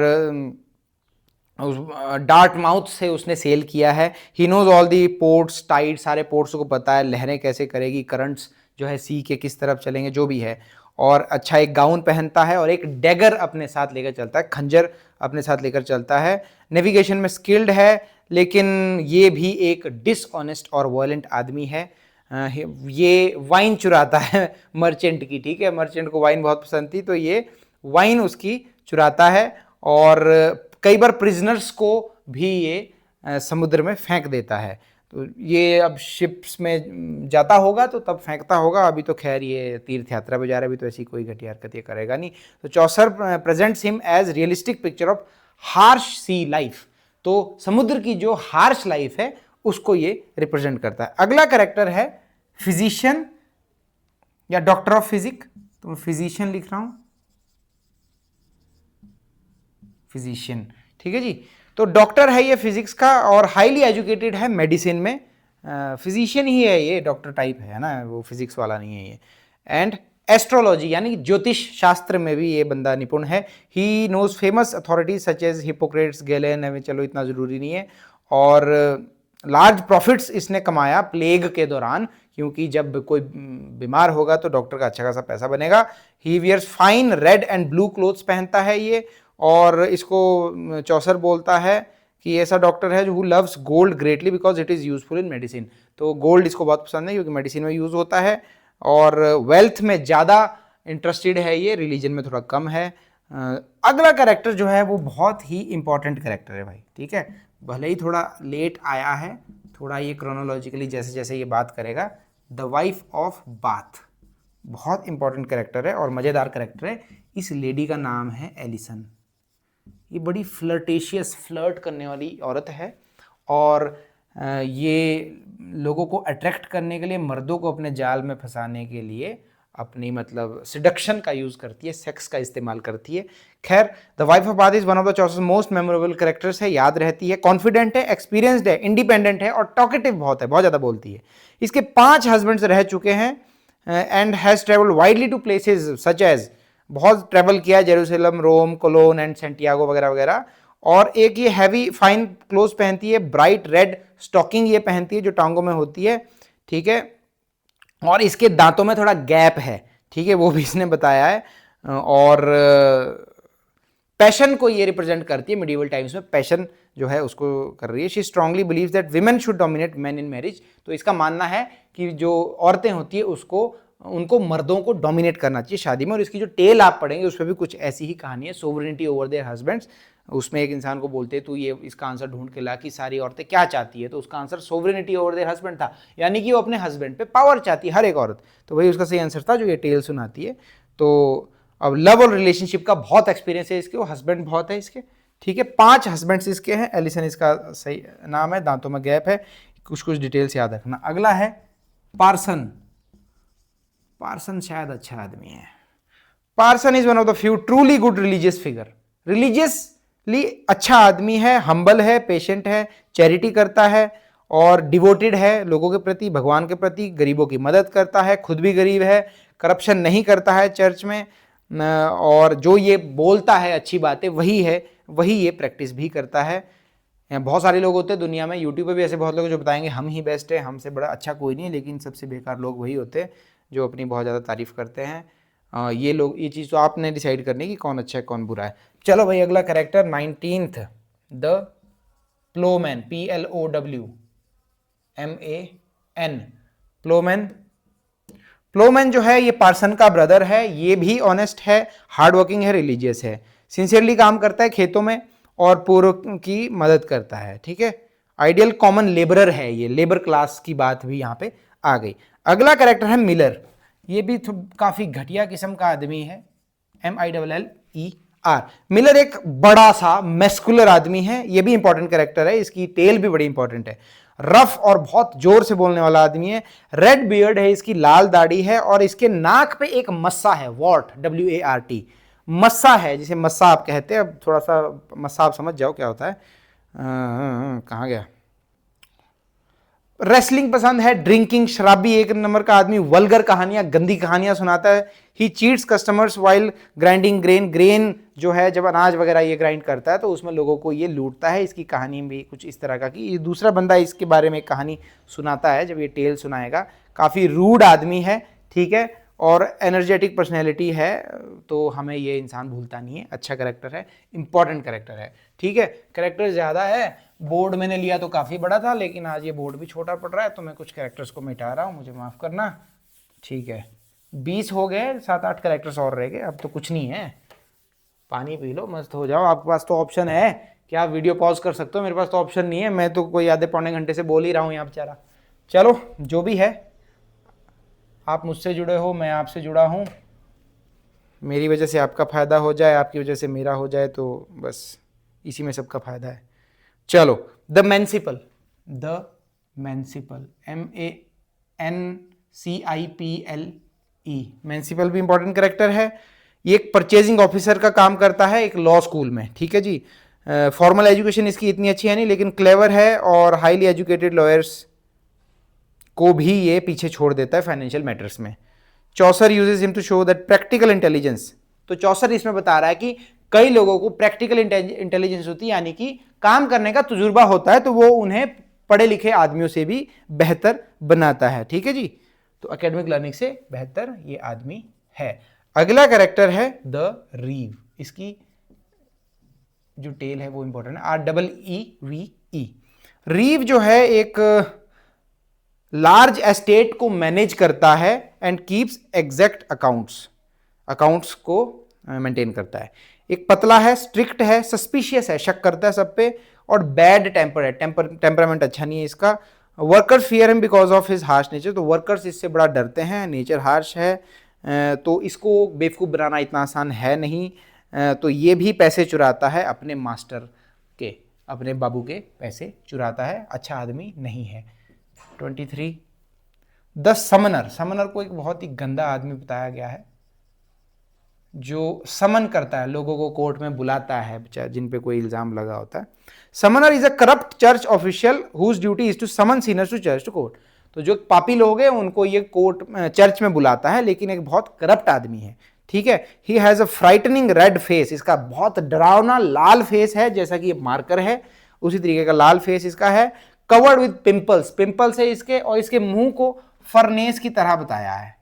डार्ट माउथ से उसने सेल किया है। He knows all the ports, tide, सारे पोर्ट्स को पता है, लहरें कैसे करेगी, करंट्स जो है सी के किस तरफ चलेंगे, जो भी है। और अच्छा एक गाउन पहनता है, और एक डैगर अपने साथ लेकर चलता है, खंजर अपने साथ लेकर चलता है। नेविगेशन में स्किल्ड है, लेकिन ये भी एक डिसऑनेस्ट और वायलेंट आदमी है। ये वाइन चुराता है मर्चेंट की, ठीक है, मर्चेंट को वाइन बहुत पसंद थी, तो ये वाइन उसकी चुराता है, और कई बार प्रिजनर्स को भी ये समुद्र में फेंक देता है। तो ये अब शिप्स में जाता होगा तो तब फेंकता होगा, अभी तो खैर ये तीर्थ यात्रा पे जा रहा है, अभी तो ऐसी कोई घटिया हरकत ये करेगा नहीं। तो Chaucer presents him as realistic picture of harsh sea life, तो समुद्र की जो हार्श लाइफ है उसको ये रिप्रेजेंट करता है। अगला कैरेक्टर है फिजिशियन या डॉक्टर ऑफ फिजिक, तो मैं फिजिशियन लिख रहा हूं, फिजिशियन, ठीक है जी। तो डॉक्टर है ये फिजिक्स का, और हाईली एजुकेटेड है मेडिसिन में, फिजिशियन ही है ये, डॉक्टर टाइप है ना, वो फिजिक्स वाला नहीं है ये। एंड एस्ट्रोलॉजी यानी ज्योतिष शास्त्र में भी ये बंदा निपुण है। He knows famous authorities such as Hippocrates, Galen, चलो इतना ज़रूरी नहीं है। और लार्ज प्रॉफिट्स इसने कमाया प्लेग के दौरान, क्योंकि जब कोई बीमार होगा तो डॉक्टर का अच्छा खासा पैसा बनेगा। He wears fine red and blue clothes पहनता है ये, और इसको चौसर बोलता है कि ऐसा डॉक्टर है जो who loves gold greatly because it is useful in medicine. तो गोल्ड इसको बहुत पसंद है क्योंकि मेडिसिन में यूज़ होता है। और वेल्थ में ज़्यादा इंटरेस्टेड है ये, रिलीजन में थोड़ा कम है। अगला कैरेक्टर जो है वो बहुत ही इंपॉर्टेंट कैरेक्टर है भाई, ठीक है, भले ही थोड़ा लेट आया है, थोड़ा ये क्रोनोलॉजिकली जैसे जैसे ये बात करेगा। द वाइफ ऑफ बाथ बहुत इंपॉर्टेंट कैरेक्टर है और मज़ेदार कैरेक्टर है। इस लेडी का नाम है एलिसन। ये बड़ी फ्लर्टेशियस, फ्लर्ट करने वाली औरत है, और ये लोगों को अट्रैक्ट करने के लिए, मर्दों को अपने जाल में फंसाने के लिए अपनी मतलब सिडक्शन का यूज़ करती है, सेक्स का इस्तेमाल करती है। खैर, the wife of bath is one of the choice most memorable characters है, याद रहती है, कॉन्फिडेंट है, एक्सपीरियंस्ड है, इंडिपेंडेंट है और टॉकेटिव बहुत है, बहुत ज़्यादा बोलती है। इसके 5 हस्बैंड्स रह चुके हैं and has travelled widely to places such as, बहुत ट्रेवल किया, Jerusalem, Rome, Cologne and Santiago वगैरह वगैरह। और एक ये हैवी फाइन क्लोथ पहनती है, ब्राइट रेड स्टॉकिंग ये पहनती है जो टांगों में होती है, ठीक है। और इसके दांतों में थोड़ा गैप है, ठीक है, वो भी इसने बताया है। और पैशन को ये रिप्रेजेंट करती है, मिडिवल टाइम्स में पैशन जो है उसको कर रही है। She strongly believes that women should dominate man in marriage. तो इसका मानना है कि जो औरतें होती है उनको मर्दों को डोमिनेट करना चाहिए शादी में। और इसकी जो टेल आप पढ़ेंगे उस पर भी कुछ ऐसी ही कहानी है, सोवरेनिटी ओवर देयर हस्बैंड्स। उसमें एक इंसान को बोलते हैं तू ये इसका आंसर ढूंढ के ला कि सारी औरतें क्या चाहती है, तो उसका answer sovereignty over there husband था, यानी कि वो अपने हस्बैंड पे पावर चाहती है हर एक औरत। तो वही उसका सही आंसर था जो ये टेल सुनाती है। तो अब लव और रिलेशनशिप का बहुत एक्सपीरियंस है इसके, वो हस्बैंड बहुत है इसके, ठीक है। 5 हस्बैंड्स इसके हैं। एलिसन इसका सही नाम है, दांतों में गैप है, कुछ कुछ डिटेल्स याद रखना। अगला है पार्सन। पार्सन शायद अच्छा आदमी है। Parson is one of the few truly good religious figure. Religiously अच्छा आदमी है, हम्बल है, पेशेंट है, चैरिटी करता है और डिवोटेड है लोगों के प्रति, भगवान के प्रति, गरीबों की मदद करता है, खुद भी गरीब है, करप्शन नहीं करता है चर्च में, और जो ये बोलता है अच्छी बातें वही ये प्रैक्टिस भी करता है। बहुत सारे लोग होते हैं दुनिया में, यूट्यूब पे भी ऐसे बहुत लोग जो बताएंगे हम ही बेस्ट है, हमसे बड़ा अच्छा कोई नहीं है, लेकिन सबसे बेकार लोग वही होते हैं जो अपनी बहुत ज़्यादा तारीफ करते हैं। ये लोग, ये चीज़ तो आपने डिसाइड करनी कि कौन अच्छा है कौन बुरा है। चलो भाई, अगला character 19th, the Plowman, PLOWMAN, Plowman. Plowman जो है ये पार्सन का ब्रदर है। ये भी ऑनेस्ट है, हार्डवर्किंग है, रिलीजियस है, सिंसियरली काम करता है खेतों में और पूर्व की मदद करता है, ठीक है। आइडियल कॉमन लेबरर है, ये लेबर क्लास की बात भी यहाँ पे आ गई। अगला कैरेक्टर है मिलर। ये भी काफी घटिया किस्म का आदमी है, MILLER। मिलर एक बड़ा सा मैस्कुलर आदमी है, ये भी इंपॉर्टेंट कैरेक्टर है, इसकी टेल भी बड़ी इंपॉर्टेंट है। रफ और बहुत जोर से बोलने वाला आदमी है, रेड बियर्ड है, इसकी लाल दाढ़ी है और इसके नाक पे एक मस्सा है, वॉट, WART, मस्सा है, जिसे मस्सा आप कहते हैं। अब थोड़ा सा मस्सा आप समझ जाओ क्या होता है। कहाँ गया। रेसलिंग पसंद है, ड्रिंकिंग, शराबी एक नंबर का आदमी, वल्गर कहानियां, गंदी कहानियां सुनाता है। He cheats customers while grinding grain जो है जब अनाज वगैरह ये ग्राइंड करता है तो उसमें लोगों को ये लूटता है। इसकी कहानी भी कुछ इस तरह का कि दूसरा बंदा इसके बारे में कहानी सुनाता है जब ये टेल सुनाएगा। काफ़ी रूड आदमी है, ठीक है, और एनर्जेटिक पर्सनैलिटी है, तो हमें ये इंसान भूलता नहीं है। अच्छा कैरेक्टर है, इंपॉर्टेंट कैरेक्टर है, ठीक है। कैरेक्टर ज़्यादा है, बोर्ड मैंने लिया तो काफ़ी बड़ा था, लेकिन आज ये बोर्ड भी छोटा पड़ रहा है तो मैं कुछ कैरेक्टर्स को मिटा रहा हूँ, मुझे माफ़ करना, ठीक है। 20 हो गए, 7-8 कैरेक्टर्स और रह गए, अब तो कुछ नहीं है। पानी पी लो, मस्त हो जाओ। आपके पास तो ऑप्शन है कि आप वीडियो पॉज कर सकते हो, मेरे पास तो ऑप्शन नहीं है। मैं तो कोई आधे पौने घंटे से बोल ही रहा हूँ यहाँ बेचारा। चलो जो भी है, आप मुझसे जुड़े हो, मैं आपसे जुड़ा हूँ, मेरी वजह से आपका फ़ायदा हो जाए, आपकी वजह से मेरा हो जाए, तो बस इसी में सबका फ़ायदा है। चलो, द मैंसिपल, MANCIPLE, मैंसिपल भी इंपॉर्टेंट कैरेक्टर है। ये एक परचेजिंग ऑफिसर का काम करता है एक लॉ स्कूल में, ठीक है जी। फॉर्मल एजुकेशन इसकी इतनी अच्छी है नहीं, लेकिन क्लेवर है और हाईली एजुकेटेड लॉयर्स को भी ये पीछे छोड़ देता है फाइनेंशियल मैटर्स में। Chaucer uses him to show that practical intelligence, तो चौसर इसमें बता रहा है कि कई लोगों को प्रैक्टिकल इंटेलिजेंस होती है, यानी कि काम करने का तजुर्बा होता है, तो वो उन्हें पढ़े लिखे आदमियों से भी बेहतर बनाता है। ठीक है जी, तो एकेडमिक लर्निंग से बेहतर ये आदमी है। अगला कैरेक्टर है द रीव, इसकी जो टेल है वो इंपॉर्टेंट है, REEVE। रीव जो है एक लार्ज एस्टेट को मैनेज करता है एंड कीप्स एग्जैक्ट अकाउंट्स को मेंटेन करता है। एक पतला है, स्ट्रिक्ट है, सस्पिशियस है, शक करता है सब पे, और बैड टेम्पर है, टेम्परामेंट अच्छा नहीं है इसका। Workers fear him because of his harsh nature, तो वर्कर्स इससे बड़ा डरते हैं, नेचर हार्श है, तो इसको बेवकूफ़ बनाना इतना आसान है नहीं। तो ये भी पैसे चुराता है अपने मास्टर के, अपने बाबू के पैसे चुराता है, अच्छा आदमी नहीं है। 23 द समनर, समनर को एक बहुत ही गंदा आदमी बताया गया है, जो समन करता है, लोगों को कोर्ट में बुलाता है जिन पे कोई इल्जाम लगा होता है। Summoner is a corrupt church official whose duty is to summon sinners to church to court, तो जो पापी लोग हैं उनको ये कोर्ट चर्च में बुलाता है, लेकिन एक बहुत करप्ट आदमी है। ठीक है, he has a frightening red face, इसका बहुत डरावना लाल फेस है, जैसा कि ये मार्कर है उसी तरीके का लाल फेस इसका है। कवर्ड विद पिंपल्स, पिंपल्स है इसके, और इसके मुंह को फर्नेस की तरह बताया है,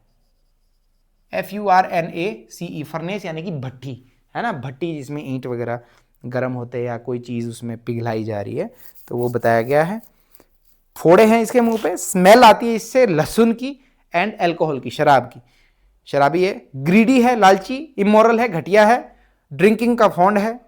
FURNACE, फर्नेस यानी कि भट्टी है ना, भट्टी जिसमें ईंट वगैरह गर्म होते हैं या कोई चीज उसमें पिघलाई जा रही है, तो वो बताया गया है। फोड़े हैं इसके मुंह पे, स्मेल आती है इससे लहसुन की एंड अल्कोहल की, शराब की, शराबी है। ग्रीडी है, लालची, इमोरल है, घटिया है, ड्रिंकिंग का फॉन्ड है,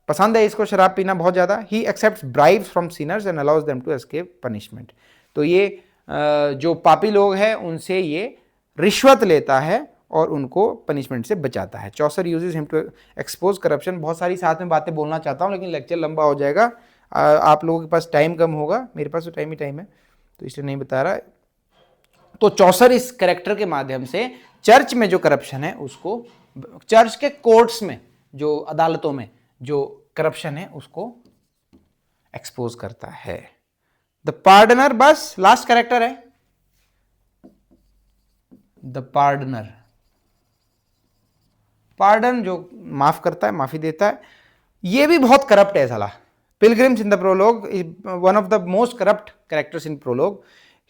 पसंद है इसको शराब पीना बहुत ज्यादा। He accepts bribes from sinners and allows them to escape punishment, तो ये जो पापी लोग हैं उनसे ये रिश्वत लेता है और उनको पनिशमेंट से बचाता है। Chaucer uses him to expose corruption, बहुत सारी साथ में बातें बोलना चाहता हूँ लेकिन लेक्चर लंबा हो जाएगा, आप लोगों के पास टाइम कम होगा, मेरे पास तो टाइम ही टाइम है, तो इसलिए नहीं बता रहा। तो चौसर इस कैरेक्टर के माध्यम से चर्च में जो करप्शन है उसको, चर्च के कोर्ट्स में जो अदालतों में जो करप्शन है उसको एक्सपोज करता है। द पार्डनर, बस लास्ट कैरेक्टर है द पार्डनर। पार्डन जो माफ करता है, माफी देता है, ये भी बहुत करप्ट है साला। Pilgrims in the prologue is one of the most corrupt characters in prologue.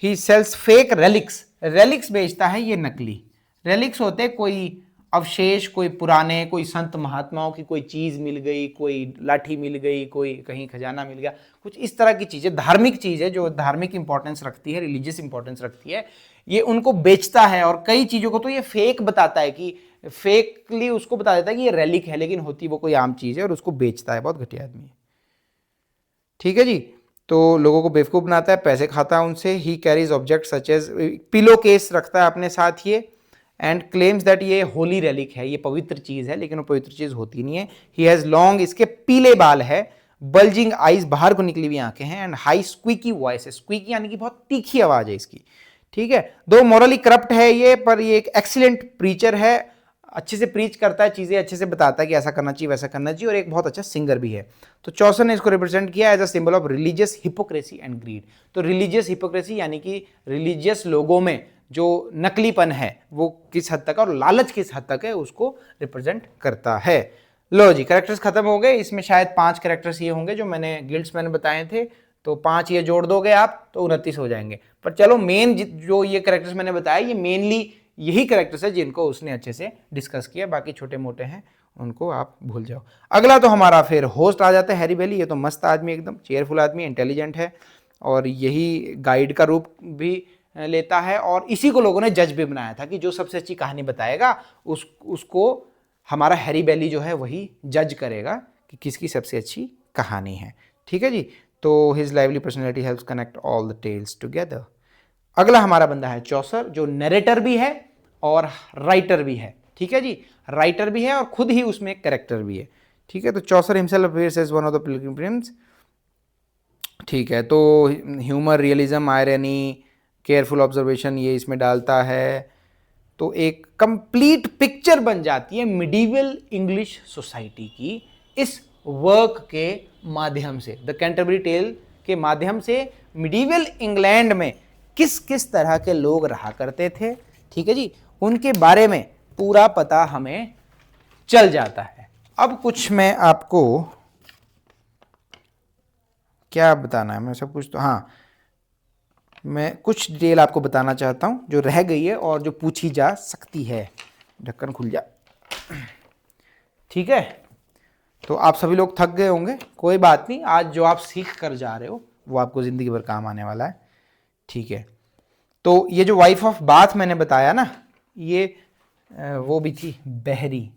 He sells fake relics, relics बेचता है ये नकली। रेलिक्स होते कोई अवशेष, कोई पुराने, कोई संत महात्माओं की कोई चीज मिल गई, कोई लाठी मिल गई, कोई कहीं खजाना मिल गया, कुछ इस तरह की चीजें, धार्मिक चीज है जो धार्मिक इंपॉर्टेंस रखती है, रिलीजियस इंपॉर्टेंस रखती है, ये उनको बेचता है। और कई चीजों को तो ये फेक बताता है, कि फेकली उसको बता देता है कि ये रेलिक है, लेकिन होती वो कोई आम चीज है, और उसको बेचता है। बहुत घटिया आदमी है। ठीक है जी, तो लोगों को बेवकूफ बनाता है, पैसे खाता है उनसे। He carries object such as, pillow case रखता है अपने साथ ये, एंड क्लेम्स दैट ये होली रेलिक है, ये पवित्र चीज है, लेकिन वो पवित्र चीज होती नहीं है। ही हैज लॉन्ग, इसके पीले बाल है, बल्जिंग आईज, बाहर को निकली हुई आंखें हैं, एंड हाई स्क्वीकी वॉइस है, स्क्वीकी यानी कि बहुत तीखी आवाज है इसकी। ठीक है, दो मॉरली करप्ट है ये, पर ये एक एक्सीलेंट प्रीचर है, अच्छे से प्रीच करता है, चीजें अच्छे से बताता है कि ऐसा करना चाहिए वैसा करना चाहिए, और एक बहुत अच्छा सिंगर भी है। तो चौसर ने इसको रिप्रेजेंट किया as a symbol of religious hypocrisy and greed. तो रिलीजियस हिपोक्रेसी यानी कि रिलीजियस लोगों में जो नकलीपन है वो किस हद तक और लालच किस हद तक है उसको रिप्रेजेंट करता है। लो जी, कैरेक्टर्स खत्म हो गए। इसमें शायद 5 कैरेक्टर्स ये होंगे जो मैंने गिल्ड्स मैंने बताए थे, तो 5 ये जोड़ दोगे आप तो 29 हो जाएंगे। पर चलो, मेन जो ये कैरेक्टर्स मैंने बताया ये मेनली यही कैरेक्टर्स है जिनको उसने अच्छे से डिस्कस किया, बाकी छोटे मोटे हैं उनको आप भूल जाओ। अगला तो हमारा फिर होस्ट आ जाता है, हैरी बेली। ये तो मस्त आदमी, एकदम चेयरफुल आदमी, इंटेलिजेंट है, और यही गाइड का रूप भी लेता है, और इसी को लोगों ने जज भी बनाया था कि जो सबसे अच्छी कहानी बताएगा उसको हमारा हैरी बेली जो है वही जज करेगा कि किसकी सबसे अच्छी कहानी है। ठीक है जी, तो his lively personality helps connect all the tales together. अगला हमारा बंदा है चौसर, जो नरेटर भी है और राइटर भी है। ठीक है जी, राइटर भी है और खुद ही उसमें एक कैरेक्टर भी है। ठीक है, तो Chaucer himself appears as one of the pilgrims. ठीक है, तो humour, realism, irony, careful observation ये इसमें डालता है, तो एक कंप्लीट पिक्चर बन जाती है मिडीवल इंग्लिश सोसाइटी की इस वर्क के माध्यम से। द कैंटरबरी टेल के माध्यम से मिडीवल इंग्लैंड में किस किस तरह के लोग रहा करते थे, ठीक है जी, उनके बारे में पूरा पता हमें चल जाता है। अब कुछ मैं आपको क्या बताना है, मैं सब कुछ तो, हाँ, मैं कुछ डिटेल आपको बताना चाहता हूं जो रह गई है और जो पूछी जा सकती है। ढक्कन खुल जा, ठीक है। तो आप सभी लोग थक गए होंगे, कोई बात नहीं, आज जो आप सीख कर जा रहे हो वो आपको जिंदगी भर काम आने वाला है, ठीक है। तो ये जो वाइफ ऑफ बाथ मैंने बताया ना, ये वो भी थी बहरी,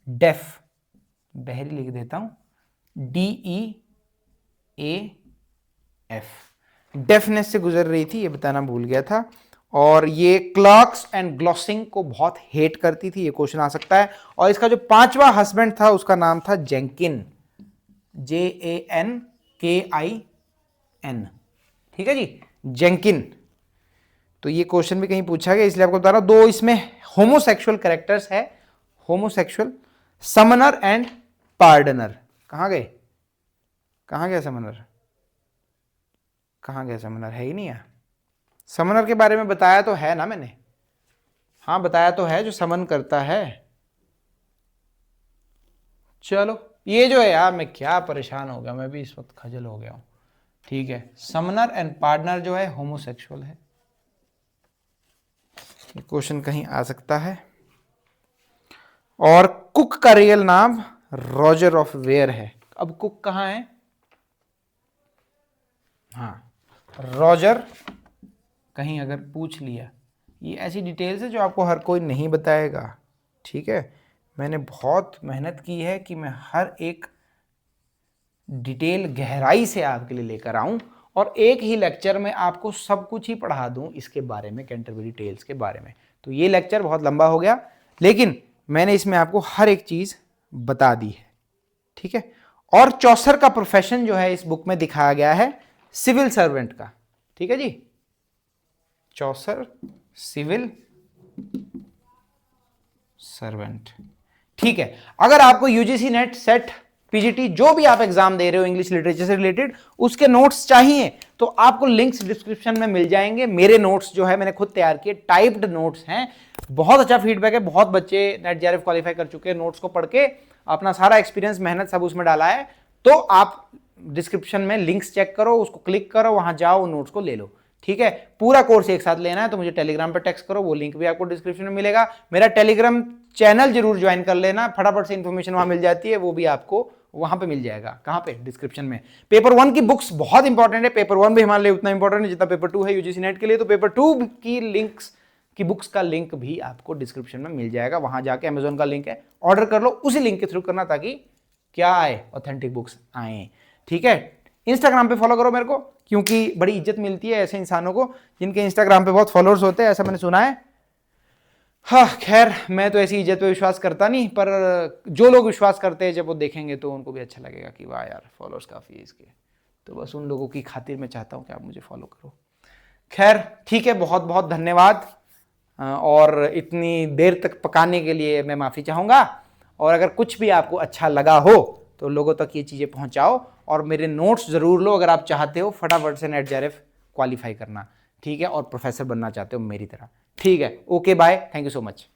डेफ, बहरी लिख देता हूं, DEAF, डेफनेस से गुजर रही थी, ये बताना भूल गया था। और ये क्लर्क्स एंड ग्लॉसिंग को बहुत हेट करती थी, ये क्वेश्चन आ सकता है। और इसका जो पांचवा हस्बैंड था उसका नाम था जेंकिन, JANKIN, ठीक है जी, जेंकिन। तो ये क्वेश्चन भी कहीं पूछा गया, इसलिए आपको बता रहा हूं। दो इसमें होमोसेक्सुअल कैरेक्टर्स है, होमोसेक्सुअल, समनर एंड पार्डनर। कहां गए, कहां गया समनर, कहां गया समनर, है ही नहीं है। समनर के बारे में बताया तो है ना मैंने, हाँ बताया तो है, जो समन करता है। चलो ये जो है यार, मैं क्या परेशान हो गया, मैं भी इस वक्त खजल हो गया हूं, ठीक है। समनर एंड पार्टनर जो है होमोसेक्सुअल है, क्वेश्चन कहीं आ सकता है। और कुक का रियल नाम रॉजर ऑफ वेयर है। अब कुक कहां है, हाँ, रॉजर, कहीं अगर पूछ लिया, ये ऐसी डिटेल्स है जो आपको हर कोई नहीं बताएगा, ठीक है। मैंने बहुत मेहनत की है कि मैं हर एक डिटेल गहराई से आपके लिए लेकर आऊं और एक ही लेक्चर में आपको सब कुछ ही पढ़ा दूं इसके बारे में, कैंटरबरी टेल्स के बारे में। तो ये लेक्चर बहुत लंबा हो गया, लेकिन मैंने इसमें आपको हर एक चीज बता दी है, ठीक है। और चौसर का प्रोफेशन जो है इस बुक में दिखाया गया है सिविल सर्वेंट का, ठीक है जी, चौसर सिविल सर्वेंट, ठीक है। अगर आपको यूजीसी नेट, सेट, पीजीटी जो भी आप एग्जाम दे रहे हो इंग्लिश लिटरेचर से रिलेटेड, उसके नोट्स चाहिए तो आपको लिंक्स डिस्क्रिप्शन में मिल जाएंगे। मेरे नोट्स जो है मैंने खुद तैयार किए, टाइप्ड नोट्स हैं, बहुत अच्छा फीडबैक है, बहुत बच्चे नेट जेआरएफ क्वालिफाई कर चुके हैं, नोट्स को पढ़ के अपना सारा एक्सपीरियंस, मेहनत सब उसमें डाला है। तो आप डिस्क्रिप्शन में लिंक्स चेक करो, उसको क्लिक करो, वहां जाओ, नोट्स को ले लो, ठीक है। पूरा कोर्स एक साथ लेना है तो मुझे टेलीग्राम पर टेक्स्ट करो, वो लिंक भी आपको डिस्क्रिप्शन में मिलेगा। मेरा टेलीग्राम चैनल जरूर ज्वाइन कर लेना, फटाफट से इंफॉर्मेशन वहां मिल जाती है, वो भी आपको वहां पे मिल जाएगा। कहां पे, डिस्क्रिप्शन में। पेपर 1 की बुक्स बहुत इंपॉर्टेंट है, पेपर 1 भी हमारे लिए उतना इंपॉर्टेंट है जितना पेपर 2 है यूजीसी नेट के लिए। तो पेपर 2 की लिंक्स की बुक्स का लिंक भी आपको डिस्क्रिप्शन में मिल जाएगा, वहां जाके अमेजोन का लिंक है, ऑर्डर कर लो, उसी लिंक के थ्रू करना ताकि क्या आए, ऑथेंटिक बुक्स आए, ठीक है। इंस्टाग्राम पे फॉलो करो मेरे को, क्योंकि बड़ी इज्जत मिलती है ऐसे इंसानों को जिनके इंस्टाग्राम पे बहुत फॉलोअर्स होते हैं, ऐसा मैंने सुना है। हाँ खैर, मैं तो ऐसी इज्जत पे विश्वास करता नहीं, पर जो लोग विश्वास करते हैं जब वो देखेंगे तो उनको भी अच्छा लगेगा कि वाह यार फॉलोअर्स काफ़ी है इसके। तो बस उन लोगों की खातिर मैं चाहता हूँ कि आप मुझे फॉलो करो। खैर ठीक है, बहुत बहुत धन्यवाद, और इतनी देर तक पकाने के लिए मैं माफ़ी चाहूँगा। और अगर कुछ भी आपको अच्छा लगा हो तो लोगों तक ये चीज़ें पहुँचाओ, और मेरे नोट्स ज़रूर लो अगर आप चाहते हो फटाफट से नेट जेआरएफ क्वालिफाई करना, ठीक है, और प्रोफेसर बनना चाहते हो मेरी तरह, ठीक है। Okay bye, thank you so much.